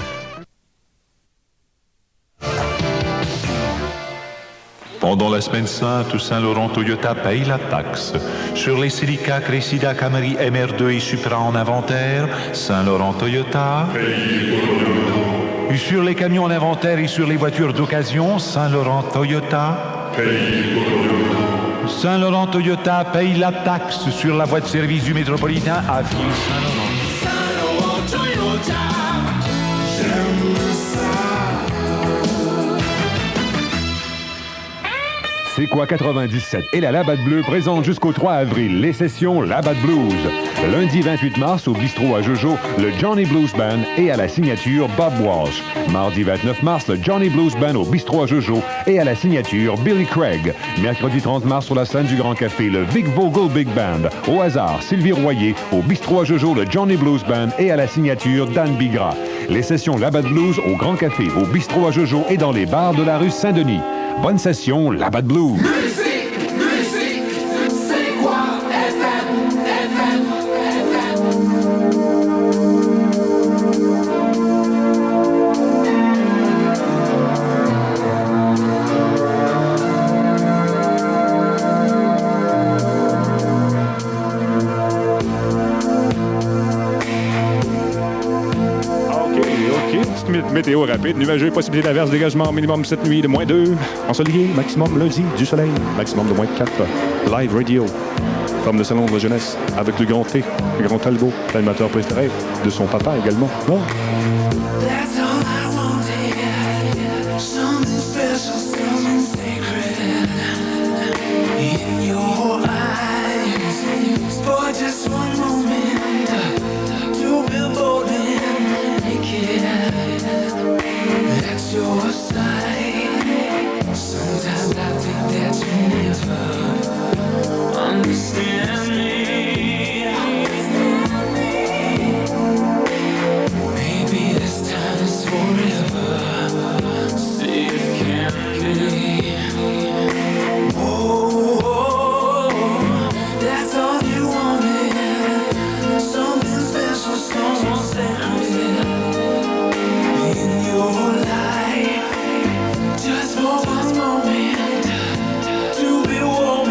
Pendant la semaine sainte, Saint-Laurent Toyota paye la taxe. Sur les Celica, Cressida, Camry, MR2 et Supra en inventaire, Saint-Laurent Toyota. Et sur les camions en inventaire et sur les voitures d'occasion, Saint-Laurent Toyota. Saint-Laurent Toyota paye la taxe sur la voie de service du métropolitain à ville Saint-Laurent. Saint-Laurent Toyota, j'aime ça. C'est quoi 97 et la Labatt Bleue présente jusqu'au 3 avril les sessions Labatt Blues. Lundi 28 mars au bistrot à Jojo, le Johnny Blues Band et à la signature Bob Walsh. Mardi 29 mars, le Johnny Blues Band au bistrot à Jojo et à la signature Billy Craig. Mercredi 30 mars sur la scène du Grand Café, le Vic Vogel Big Band. Au hasard, Sylvie Royer. Au bistrot à Jojo, le Johnny Blues Band et à la signature Dan Bigra. Les sessions Labatt Blues au Grand Café, au bistrot à Jojo et dans les bars de la rue Saint-Denis. Bonne session, Labatt Blues. Musique, musique, c'est quoi FM, FM, Météo rapide, nuageux, possibilité d'averse, dégagement minimum cette nuit de -2. Ensoleillé, maximum lundi, du soleil, maximum de -4. Live Radio, comme le salon de la jeunesse, avec le grand T, le grand Talbot, l'animateur préféré de son papa également. Oh. That's all I wanted. Something special, something sacred in your eyes. For just one moment, to be bold and naked. That's your side. Sometimes I think that you never understand me. Maybe this time is forever. See it can be. Oh, that's all you wanted. Something special, something sacred in your life. Just for one moment, to be warm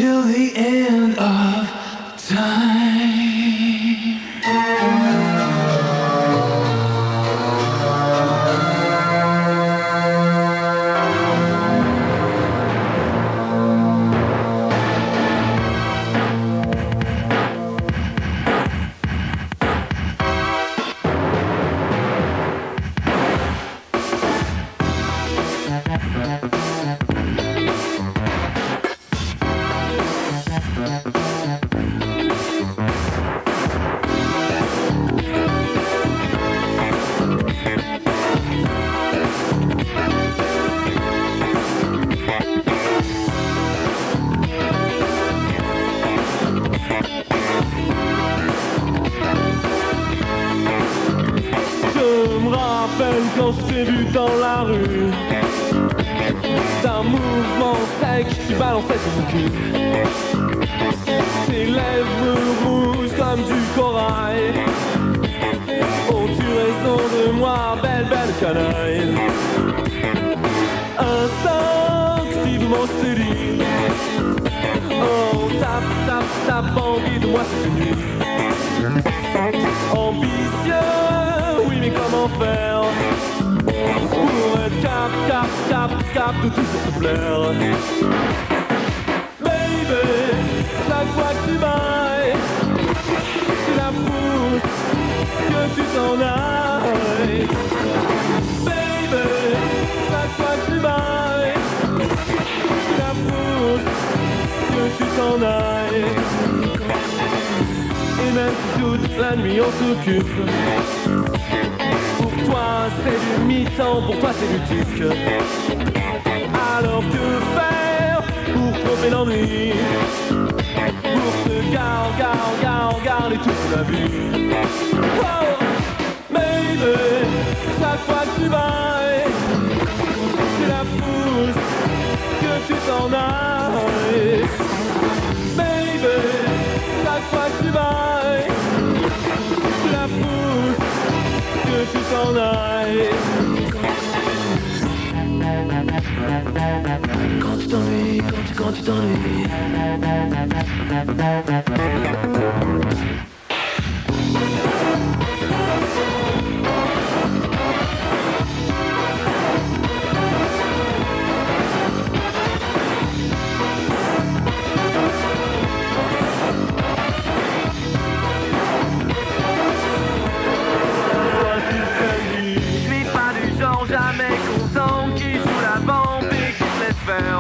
till the end of time. Quand je t'ai vu dans la rue, d'un mouvement sec, tu balançais ton cul. Tes lèvres rouges comme du corail. Ont-tu raison de moi, belle, belle canaille? Instinctivement je te dis, oh, tape, tape, tape, envie de moi cette nuit. Ambitieux, oui mais comment faire pour être cap de toujours te plaire? Baby, chaque fois que tu bailles, tu la pousses, que tu t'en ailles. Baby, chaque fois que tu bailles, tu la pousses, que tu t'en ailles. Et même si toute la nuit on s'occupe, pour toi c'est du mi-temps, pour toi c'est du tic. Alors que faire pour tromper l'ennui, pour te garder toute la vie? Oh, baby, chaque fois que tu bailles, tu la pousses, que tu t'en ailles. Baby, chaque fois que tu bailles, tu la pousses, que tu t'en ailles. Quand tu t'ennuies, quand tu t'ennuies.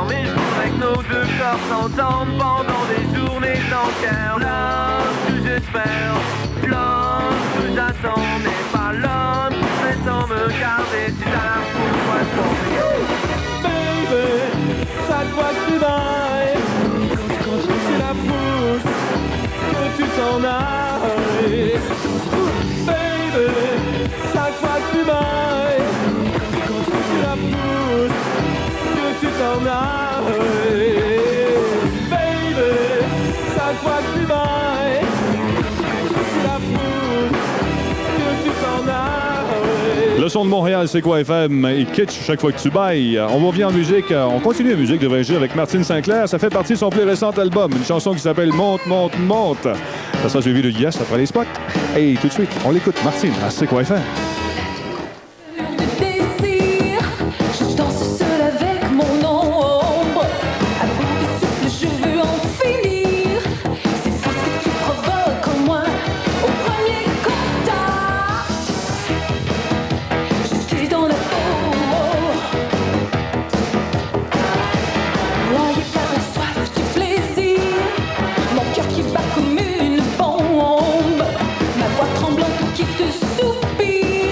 Mais je voudrais que nos deux corps s'entendent pendant des journées entières. L'homme que j'espère, l'homme que j'attends n'est pas l'homme qui prétend me garder. Si t'as la foule, moi je t'en prie. Baby, chaque fois que tu bailles, tu la pousses, que tu t'en ailles. Baby, chaque fois que tu bailles, tu la pousses, tu t'en ailles. Baby, chaque fois que tu bailles, tu la pousses, que tu t'en ailles. Le son de Montréal, c'est quoi FM? Et kitsch chaque fois que tu bailles. On revient en musique. On continue la musique, devrais-je dire, avec Martine Sinclair. Ça fait partie de son plus récent album. Une chanson qui s'appelle Monte, monte, monte. Ça sera suivi de Yes après les spots. Et tout de suite, on l'écoute. Martine, à C'est quoi FM? Comme une bombe, ma voix tremblante qui te soupire.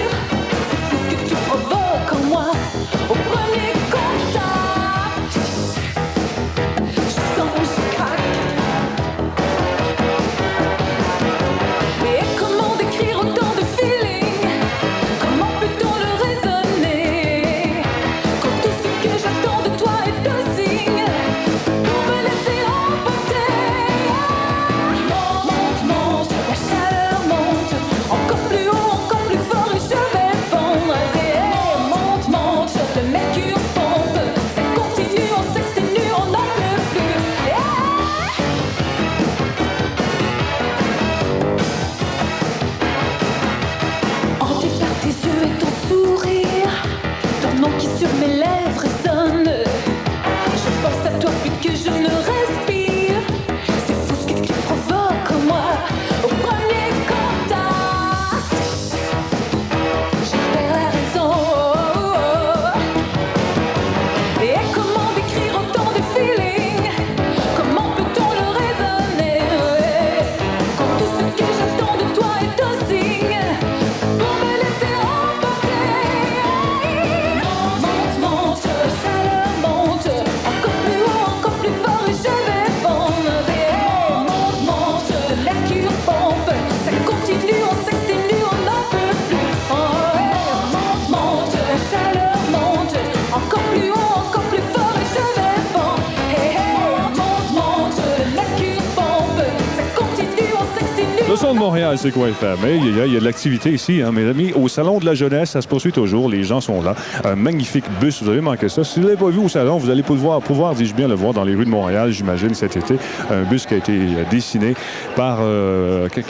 Le son de Montréal, c'est quoi FM? Il y a de l'activité ici, hein, mes amis. Au Salon de la Jeunesse, ça se poursuit toujours. Les gens sont là. Un magnifique bus. Vous avez manqué ça. Si vous ne l'avez pas vu au salon, vous allez pouvoir dis-je bien, le voir dans les rues de Montréal, j'imagine, cet été. Un bus qui a été dessiné par...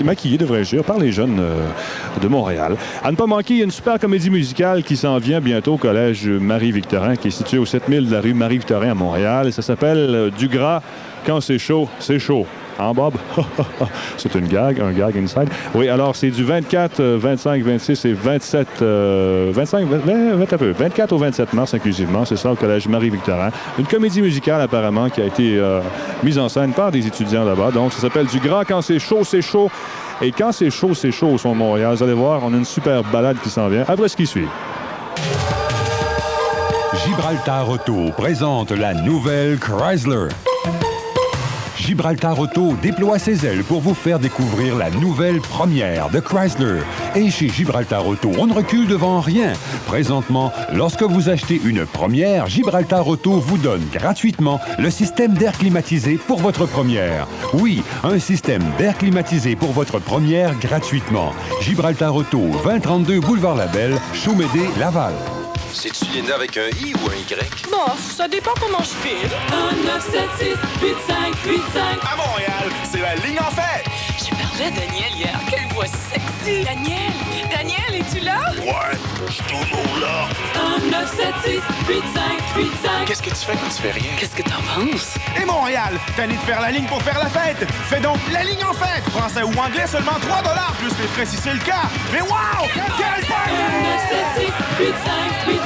maquillé, devrais-je dire, par les jeunes de Montréal. À ne pas manquer, il y a une super comédie musicale qui s'en vient bientôt au Collège Marie-Victorin, qui est situé au 7000 de la rue Marie-Victorin à Montréal. Ça s'appelle Du gras. Quand c'est chaud, c'est chaud. Hein, Bob? C'est un gag inside. Oui, alors c'est du 24, 25, 26 et 27... 24 au 27 mars inclusivement. C'est ça, au Collège Marie-Victorin. Une comédie musicale, apparemment, qui a été mise en scène par des étudiants là-bas. Donc, ça s'appelle Du gras. Quand c'est chaud, c'est chaud. Et quand c'est chaud au son de Montréal. Vous allez voir, on a une super balade qui s'en vient. Après ce qui suit. Gibraltar Auto présente la nouvelle Chrysler. Gibraltar Auto déploie ses ailes pour vous faire découvrir la nouvelle première de Chrysler. Et chez Gibraltar Auto, on ne recule devant rien. Présentement, lorsque vous achetez une première, Gibraltar Auto vous donne gratuitement le système d'air climatisé pour votre première. Oui, un système d'air climatisé pour votre première gratuitement. Gibraltar Auto, 2032 Boulevard Labelle, Chaumédé, Laval. C'est-tu Linda avec un I ou un Y? Bof, ça dépend comment je file. 1-976-8585. À Montréal, c'est la ligne en fait! J'ai parlé à Daniel hier. Quelle voix sexy! Daniel, es-tu là? Ouais, je suis toujours là. 1-976-8585. Qu'est-ce que tu fais quand tu fais rien? Qu'est-ce que t'en penses? Et Montréal, tanné de faire la ligne pour faire la fête! Fais donc la ligne en fête! Français ou anglais, seulement 3 $ plus les frais si c'est le cas. Mais wow! Quelle fête! 1-976-8585.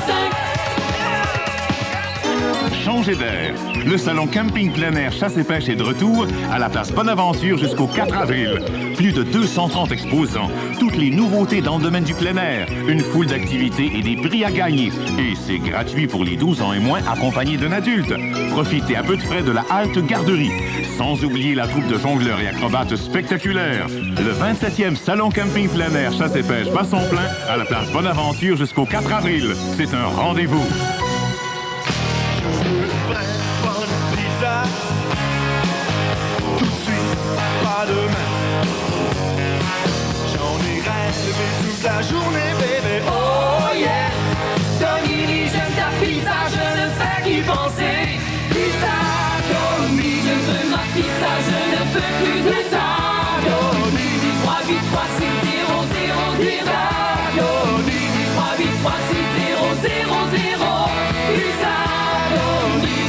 Changez d'air. Le salon camping plein air chasse et pêche est de retour à la place Bonaventure jusqu'au 4 avril. Plus de 230 exposants, toutes les nouveautés dans le domaine du plein air, une foule d'activités et des prix à gagner. Et c'est gratuit pour les 12 ans et moins accompagnés d'un adulte. Profitez à peu de frais de la halte garderie. Sans oublier la troupe de jongleurs et acrobates spectaculaires. Le 27e salon camping plein air chasse et pêche bat son plein à la place Bonaventure jusqu'au 4 avril. C'est un rendez-vous. Tout de suite, pas demain. J'en ai rêvé toute la journée, bébé. Oh yeah! Tommy, j'aime ta pizza, je ne fais qu'y penser. Pizza, Tommy, je veux ma pizza, je ne peux plus de temps. Tommy, 3, 8, 3, 6, 0, 0, 0. Tommy, 3, 8, 3, 6, 0, 0, 0. Pizza, Tommy.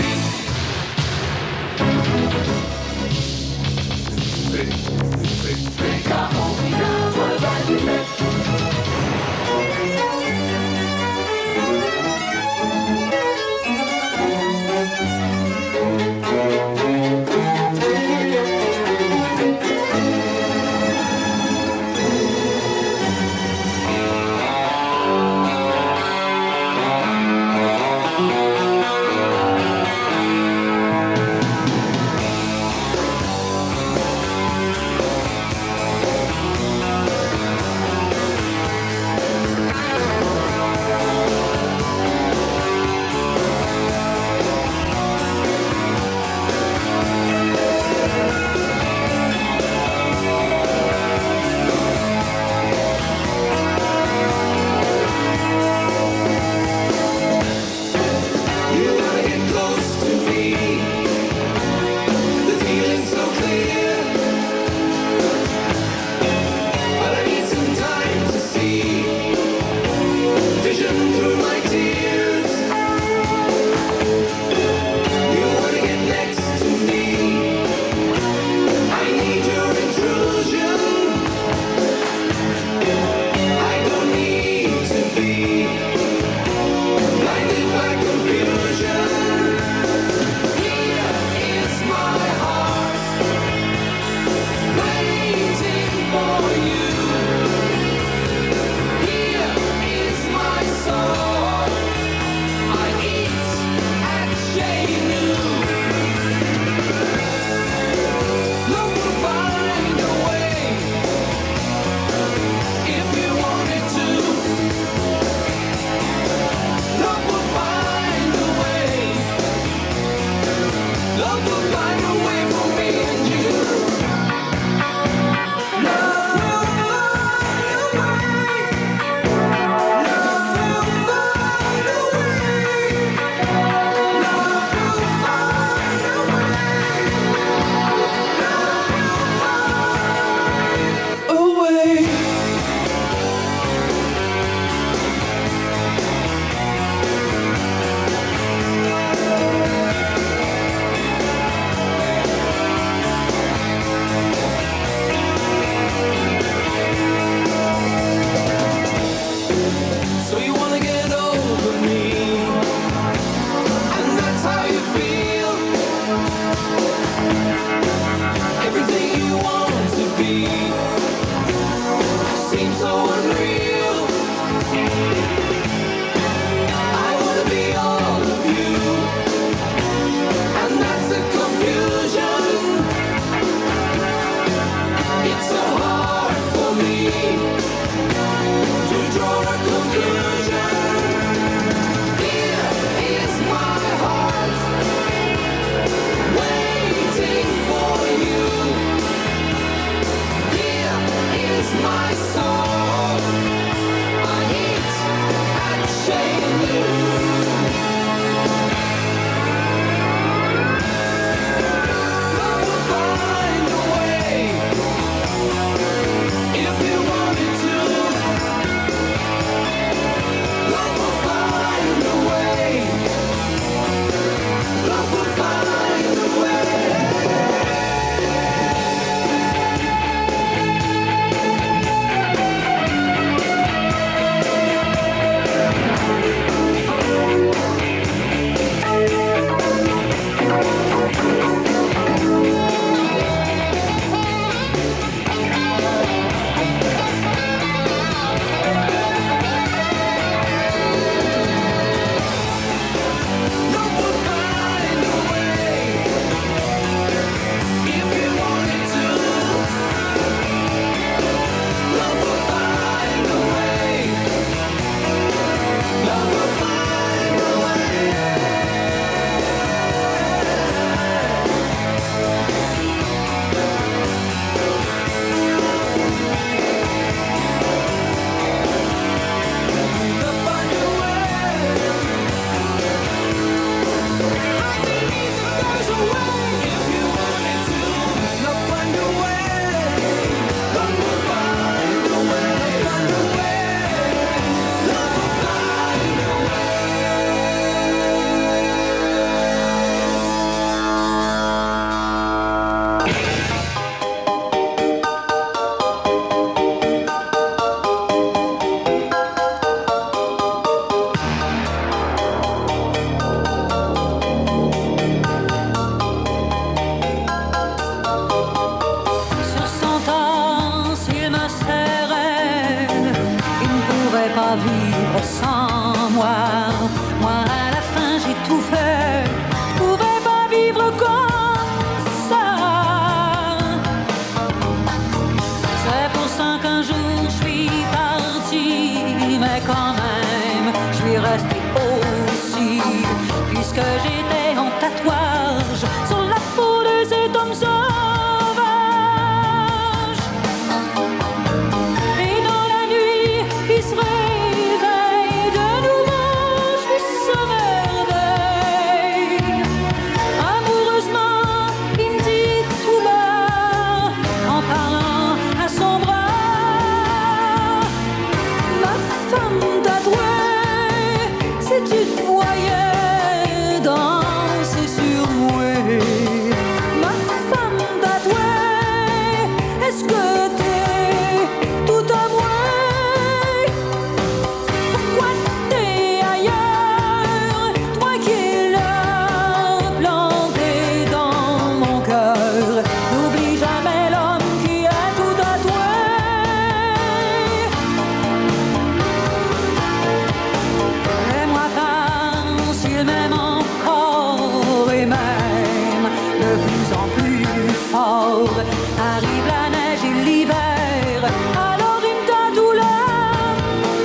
mort. Arrive la neige et l'hiver, alors il me tatoue la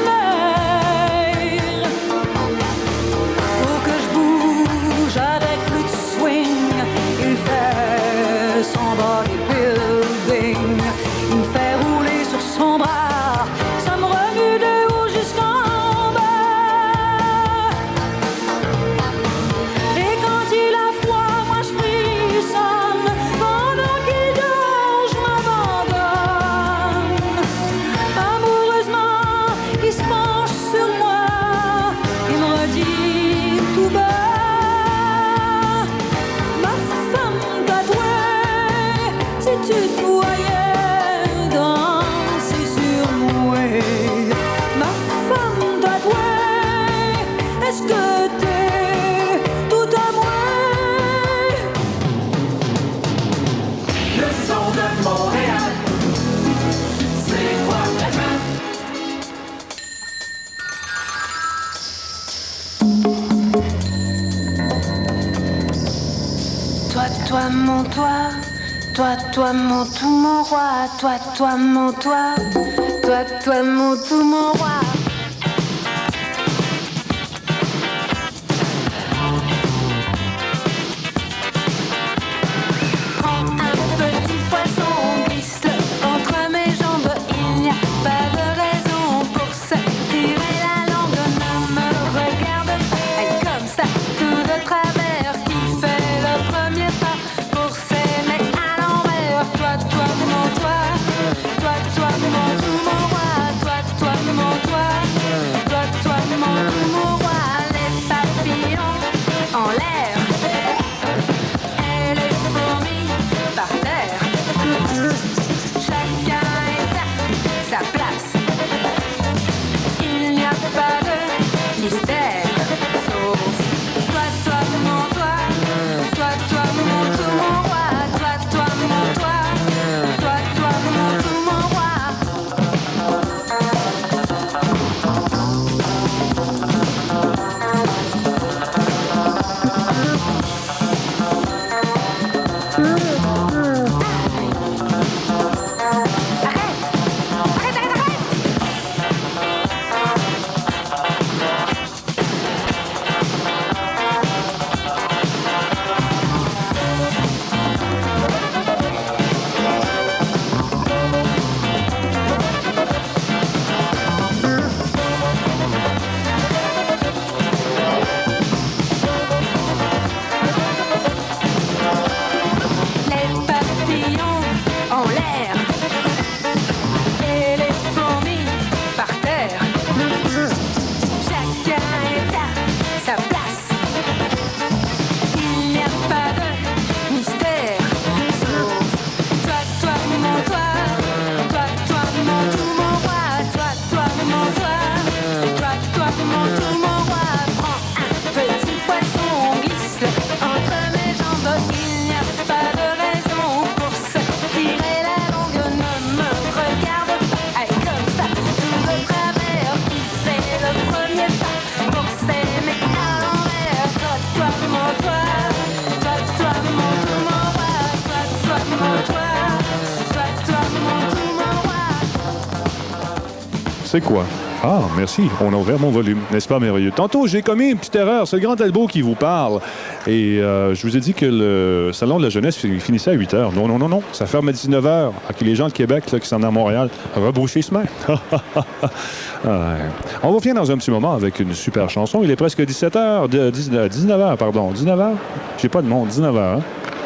mer. Faut que je bouge avec plus de swing. Il fait son bodybuilding. Il me fait rouler sur son bras. Ça me remue de haut jusqu'en bas. Et quand il a froid, moi je frissonne. Pendant qu'il dort, je m'abandonne. Amoureusement, il se penche sur moi. Il me redit tout bas: ma femme tatouée, si tu te voyais danser sur moi. Ma femme tatouée, est-ce que t'es tout à moi? Le son de Montréal, c'est quoi FM? Toi, mon toi, toi, mon tout, mon roi, toi, mon toi, toi, mon tout, mon roi. Prends un petit poisson, glisse-le entre mes jambes, il n'y a pas de raison pour se tirer la langue. Ne me regarde pas comme ça, tout de travers, qui fait le premier pas pour s'aimer à l'envers. Toi, mon toi, toi, mon tout, mon roi, toi, mon toi, toi, mon tout, mon roi. Les papillons en l'air et les fourmis par terre. Chacun est à sa place. Il n'y a pas de mystère. Sauf toi, mon toi, toi, mon tout, mon roi, toi, mon toi, toi, mon tout, mon roi. Les papillons en l'air et les fourmis par terre. Chacun est à sa place. Il n'y a pas de mystère. Sauf toi, mon toi, toi, mon tout, mon roi, toi, mon toi, toi, mon tout, mon roi. Prends un petit poisson, glisse-le entre mes jambes. Il n'y a pas de raison pour se tirer la langue. Ne me regarde pas comme ça, tout de travers. Qui fait le premier pas pour s'aimer à l'envers? Toi, mon toi, toi, mon tout, mon roi, toi, mon toi, toi, mon tout, mon roi. C'est quoi? Ah, merci. On a ouvert mon volume. N'est-ce pas merveilleux? Tantôt, j'ai commis une petite erreur. C'est le Grand Talbot qui vous parle. Et je vous ai dit que le Salon de la jeunesse finissait à 8 h. Non, non, non, non. Ça ferme à 19 h. OK, les gens de Québec là, qui sont à Montréal, rebrouchez chemin. On va finir dans un petit moment avec une super chanson. Il est presque 17 h. 19 h, pardon. 19 h? J'ai pas de monde. 19 h, hein?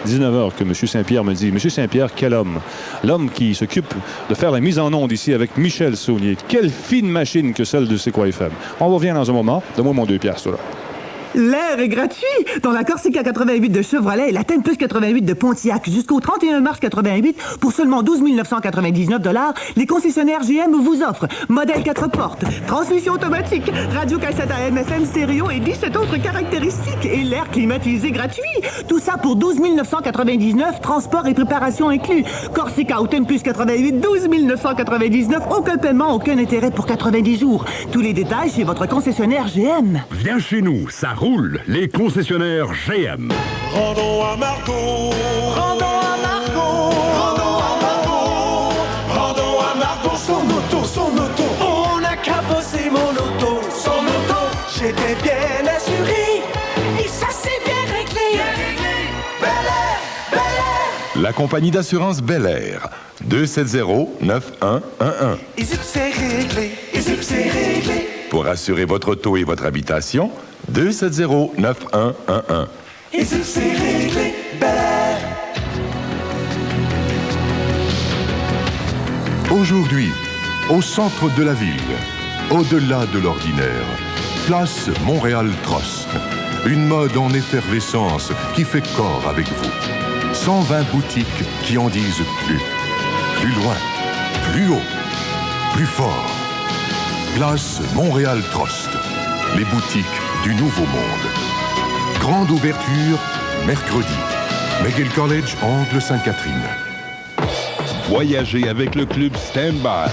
19h que M. Saint-Pierre me dit. M. Saint-Pierre, quel homme? L'homme qui s'occupe de faire la mise en onde ici avec Michel Saunier. Quelle fine machine que celle de C'est quoi FM. On revient dans un moment. Donne-moi mon 2 piastres, là. L'air est gratuit dans la Corsica 88 de Chevrolet et la Tempus 88 de Pontiac jusqu'au 31 mars 88 pour seulement 12 999 $. Les concessionnaires GM vous offrent modèle 4 portes, transmission automatique, radio cassette AM, FM stéréo et 17 autres caractéristiques et l'air climatisé gratuit. Tout ça pour 12 999, transport et préparation inclus. Corsica ou Tempus 88, 12 999, aucun paiement, aucun intérêt pour 90 jours. Tous les détails chez votre concessionnaire GM. Viens chez nous, ça roule, les concessionnaires GM. Rendons à Marco. Rendons à Marco. la compagnie d'assurance Bel Air. 270-9111. Et zip, c'est réglé. Et zip, c'est réglé. Pour assurer votre auto et votre habitation, 270-9111. Et zip, c'est réglé. Bel Air. Aujourd'hui, au centre de la ville, au-delà de l'ordinaire, place Montréal Trust. Une mode en effervescence qui fait corps avec vous. 120 boutiques qui en disent plus. Plus loin, plus haut, plus fort. Place Montréal Trust. Les boutiques du Nouveau Monde. Grande ouverture, mercredi. McGill College, Angle Sainte-Catherine. Voyagez avec le Club Standby.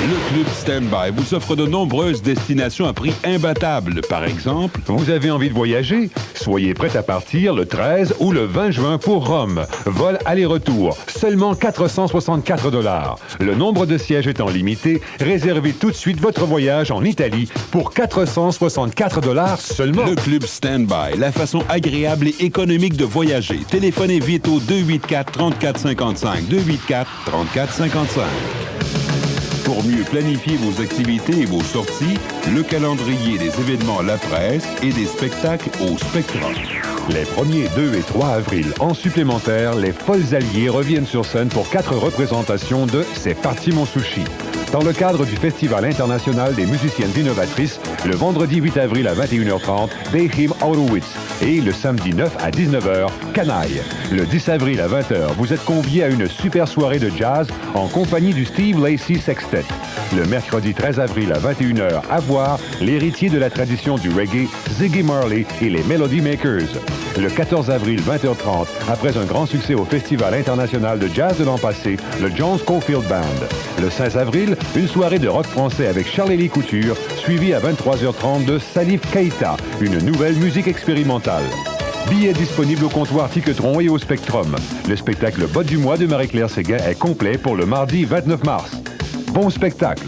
Le Club Standby vous offre de nombreuses destinations à prix imbattable. Par exemple, Vous avez envie de voyager? Soyez prêt à partir le 13 ou le 20 juin pour Rome. Vol aller-retour, seulement 464 $. Le nombre de sièges étant limité, réservez tout de suite votre voyage en Italie pour 464 $ seulement. le Club Standby, la façon agréable et économique de voyager. Téléphonez vite au 284-3455. 284-3455. Pour mieux planifier vos activités et vos sorties, le calendrier des événements La Presse et des spectacles au Spectrum. Les 1er, 2 et 3 avril, en supplémentaire, les Folles Alliées reviennent sur scène pour 4 représentations de C'est parti mon sushi. Dans le cadre du Festival international des musiciennes innovatrices, le vendredi 8 avril à 21h30, Beihim Horowitz. Et le samedi 9 à 19h, Canaille. Le 10 avril à 20h, vous êtes conviés à une super soirée de jazz en compagnie du Steve Lacy Sextet. Le mercredi 13 avril à 21h, à voir l'héritier de la tradition du reggae, Ziggy Marley et les Melody Makers. Le 14 avril, 20h30, après un grand succès au Festival international de jazz de l'an passé, le John Scofield Band. Le 16 avril, une soirée de rock français avec Charles-Élie Couture, suivie à 23h30 de Salif Keita, une nouvelle musique expérimentale. Billets disponibles au comptoir Ticketron et au Spectrum. Le spectacle Botte du mois de Marie-Claire Séguin est complet pour le mardi 29 mars. Bon spectacle!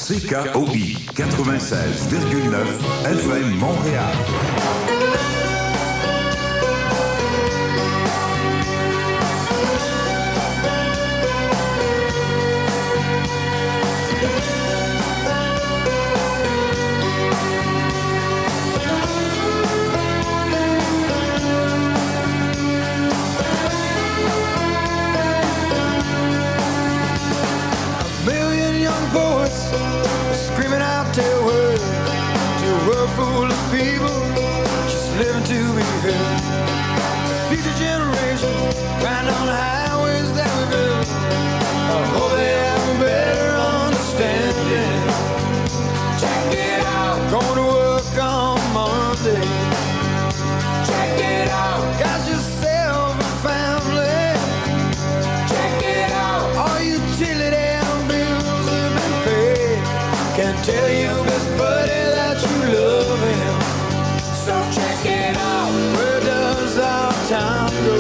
CKOI 96,9 FM Montréal. Screaming out their words to a world full of people just living to be heard. Future generations riding on the highways that we built. I hope they have a better understanding. Check it out, going to work on Monday. Check it out, got yourself a family. Check it out, all you utility can tell you, best buddy, that you love him. So check it out. Where does our time go?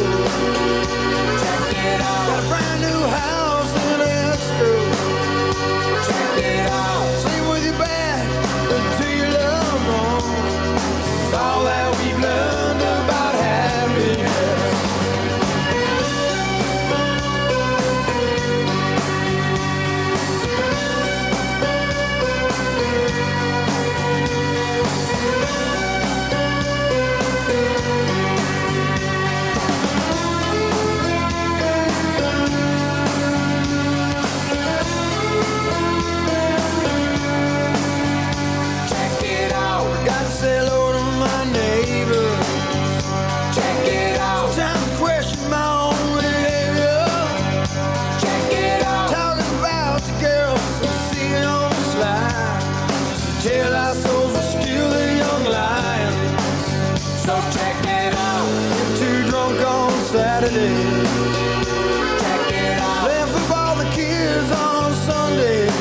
Check it out. Got a brand new house in escrow. Check it out. Sleep with your back to your loved ones. It's all that we've learned about happiness. Tell our souls we're still the young lions. So check it out. Get too drunk on Saturday. Check it out. Playing football with the kids on Sundays.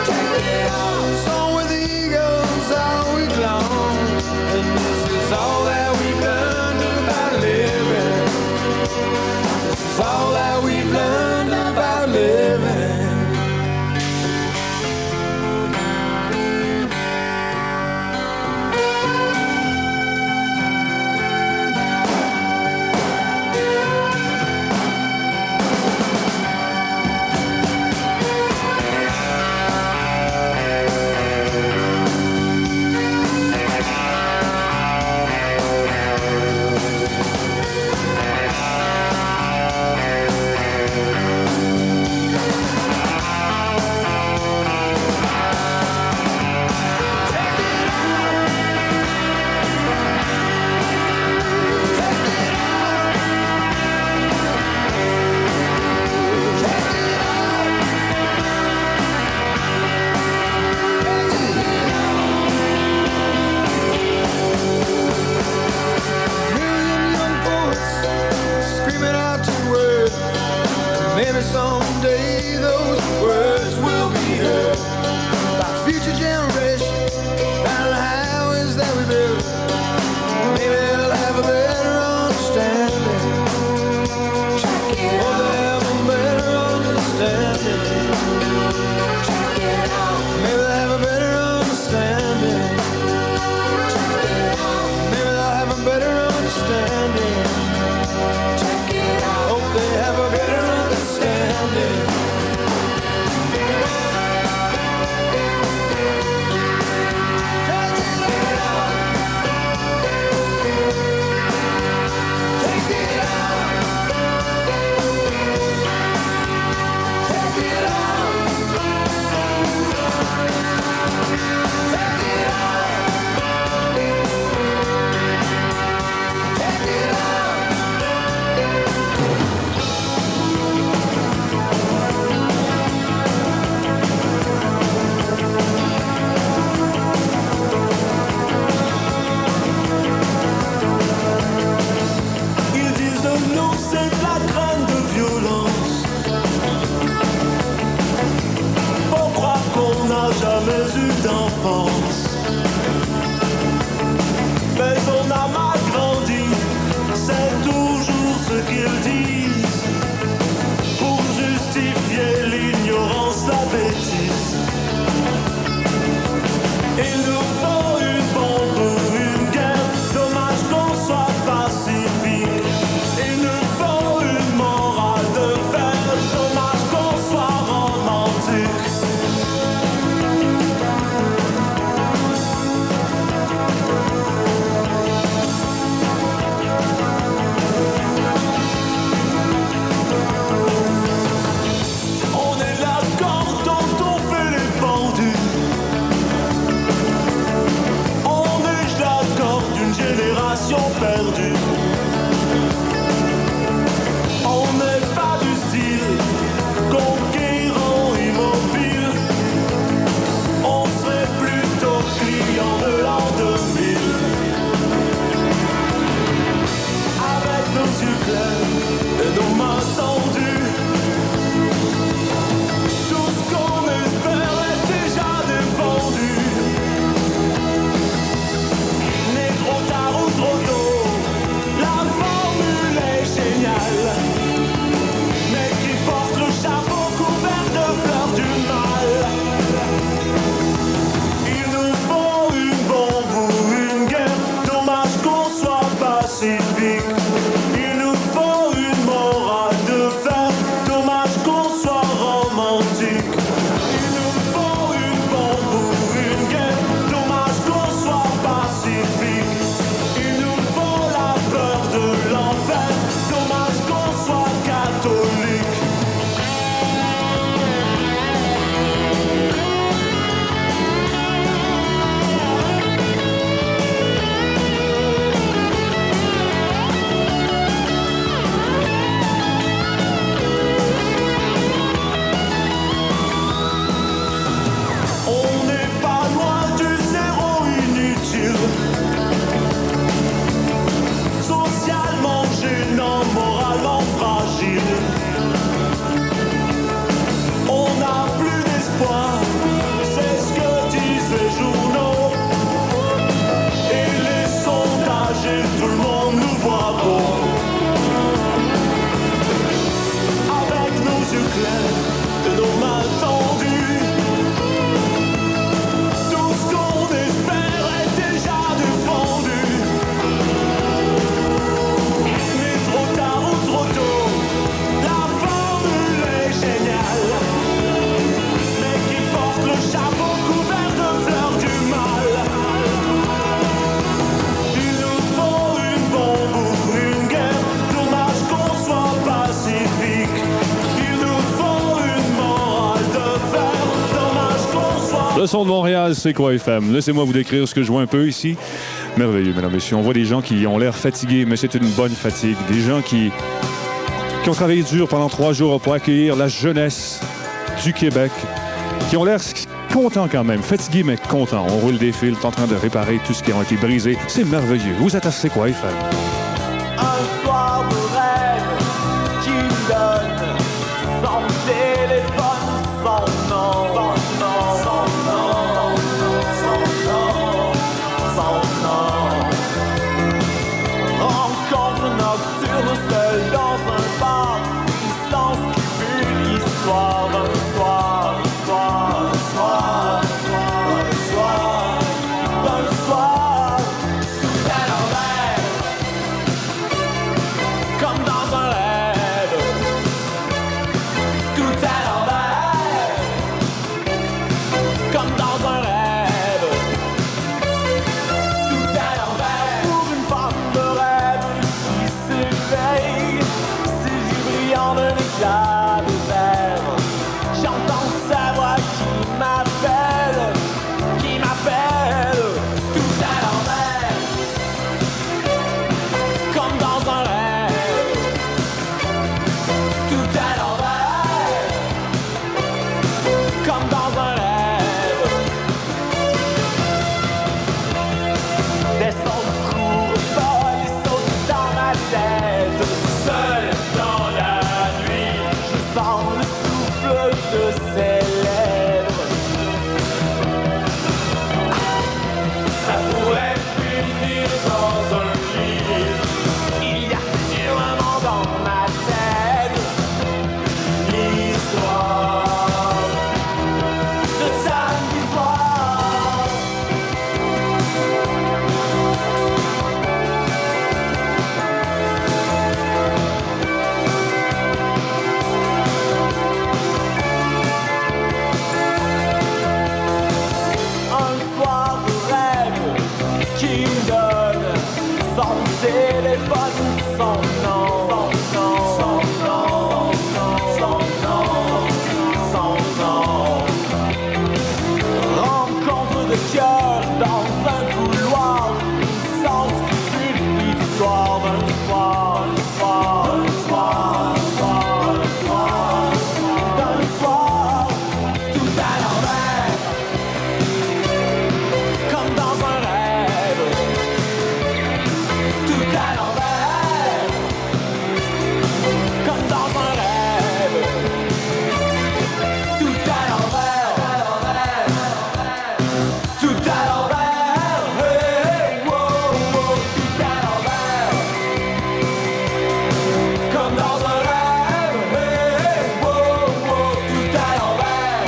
Check it out. Song with the Eagles all week long. And this is all that we've learned about living. This is all that we've learned about living. L'amour c'est de la graine de violence. Faut croire qu'on n'a jamais eu d'enfance. Mais on a mal grandi, c'est toujours ce qu'ils disent. Pour justifier l'ignorance, la bêtise. Il nous faut une bombe ou une guerre, dommage qu'on soit pacifique. Il nous faut une morale de fer, dommage qu'on soit romantique. On est là quand on fait les pendus. On est d'accord d'une génération perdue. On n'est pas du style conquérant immobile. On serait plutôt client de l'an 2000. Avec nos yeux clairs et nos mains tendues, tout ce qu'on espère est déjà défendu. N'est trop tard ou trop tôt, la formule est géniale. Mais qui porte le chapeau couvert de fleurs du mal. Il nous faut une bombe ou une guerre, dommage qu'on soit pacifique. Il nous faut une morale de fer, dommage qu'on soit romantique. Il nous faut une bombe ou une guerre, dommage qu'on soit pacifique. Il nous faut la peur de l'enfer, dommage qu'on soit catholique. On n'est pas loin du zéro inutile. Socialement gênant, moralement fragile. On n'a plus d'espoir, c'est ce que disent les journaux. Et les sondages et tout le monde nous voit beau. Avec nos yeux clairs et nos mains tendues, tout ce qu'on espère est déjà défendu. Mais trop tard ou trop tôt, la formule est géniale. Mais qui porte le chapeau couvert de fleurs du mal. Il nous faut une bombe ou une guerre, dommage qu'on soit pacifique. Il nous faut une morale de fer, dommage qu'on soit. Le son de Montréal, c'est quoi FM? Laissez-moi vous décrire ce que je vois un peu ici. Merveilleux, mesdames et messieurs. On voit des gens qui ont l'air fatigués, mais c'est une bonne fatigue. Des gens qui ont travaillé dur pendant 3 jours pour accueillir la jeunesse du Québec, qui ont l'air contents quand même. Fatigués, mais contents. On roule des fils, en train de réparer tout ce qui a été brisé. C'est merveilleux. Vous êtes à C'est quoi FM? Un soir de rêve qui me donne son téléphone, son nom, son nom, son nom, son nom, son nom. Rencontre nocturne seul dans un bar, sans scrupule, histoire d'un soir, soir, soir, soir, d'un soir, tout à l'envers. Comme dans un rêve, tout à l'envers. Comme dans un rêve, tout à l'envers. Pour une femme de rêve qui s'éveille, ses yeux brillants d'un éclat de verre. J'entends sa voix qui m'appelle, tout à l'envers. Comme dans un rêve, tout à l'envers. Comme dans un rêve. Des sons courent pas, des sauts dans ma tête. Seul pas de son nom, son nom, son nom, son nom, son nom. Rencontre de cœur dans un couloir, sans scrupule, histoire d'un soir, d'un soir, d'un soir, d'un soir, d'un soir, tout à l'envers, comme dans un rêve, tout à l'envers, comme dans un rêve, tout à l'envers, tout à l'envers, hey, wow, wow, tout à l'envers, comme dans un rêve, hey, wow, wow, tout à l'envers,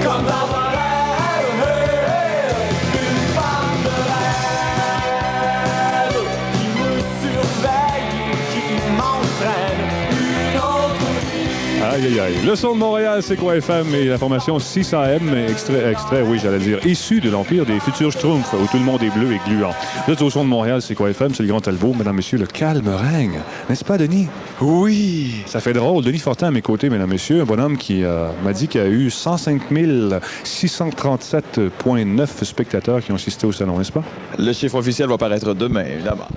comme dans un rêve, hey, une femme de rêve qui me surveille, qui m'entraîne, une autre vie. Aïe, aïe, aïe. Le son de Montréal, c'est quoi FM? Et la formation 600M, extrait, oui, j'allais dire, issu de l'Empire des futurs Schtroumpfs, où tout le monde est bleu et gluant. Là, au son de Montréal, c'est quoi FM? C'est le Grand Talbot. Mesdames, Messieurs, le calme règne. N'est-ce pas, Denis? Oui. Ça fait drôle. Denis Fortin à mes côtés, Mesdames, Messieurs, un bonhomme qui m'a dit qu'il y a eu 105 637,9 spectateurs qui ont assisté au salon, n'est-ce pas? Le chiffre officiel va paraître demain, évidemment.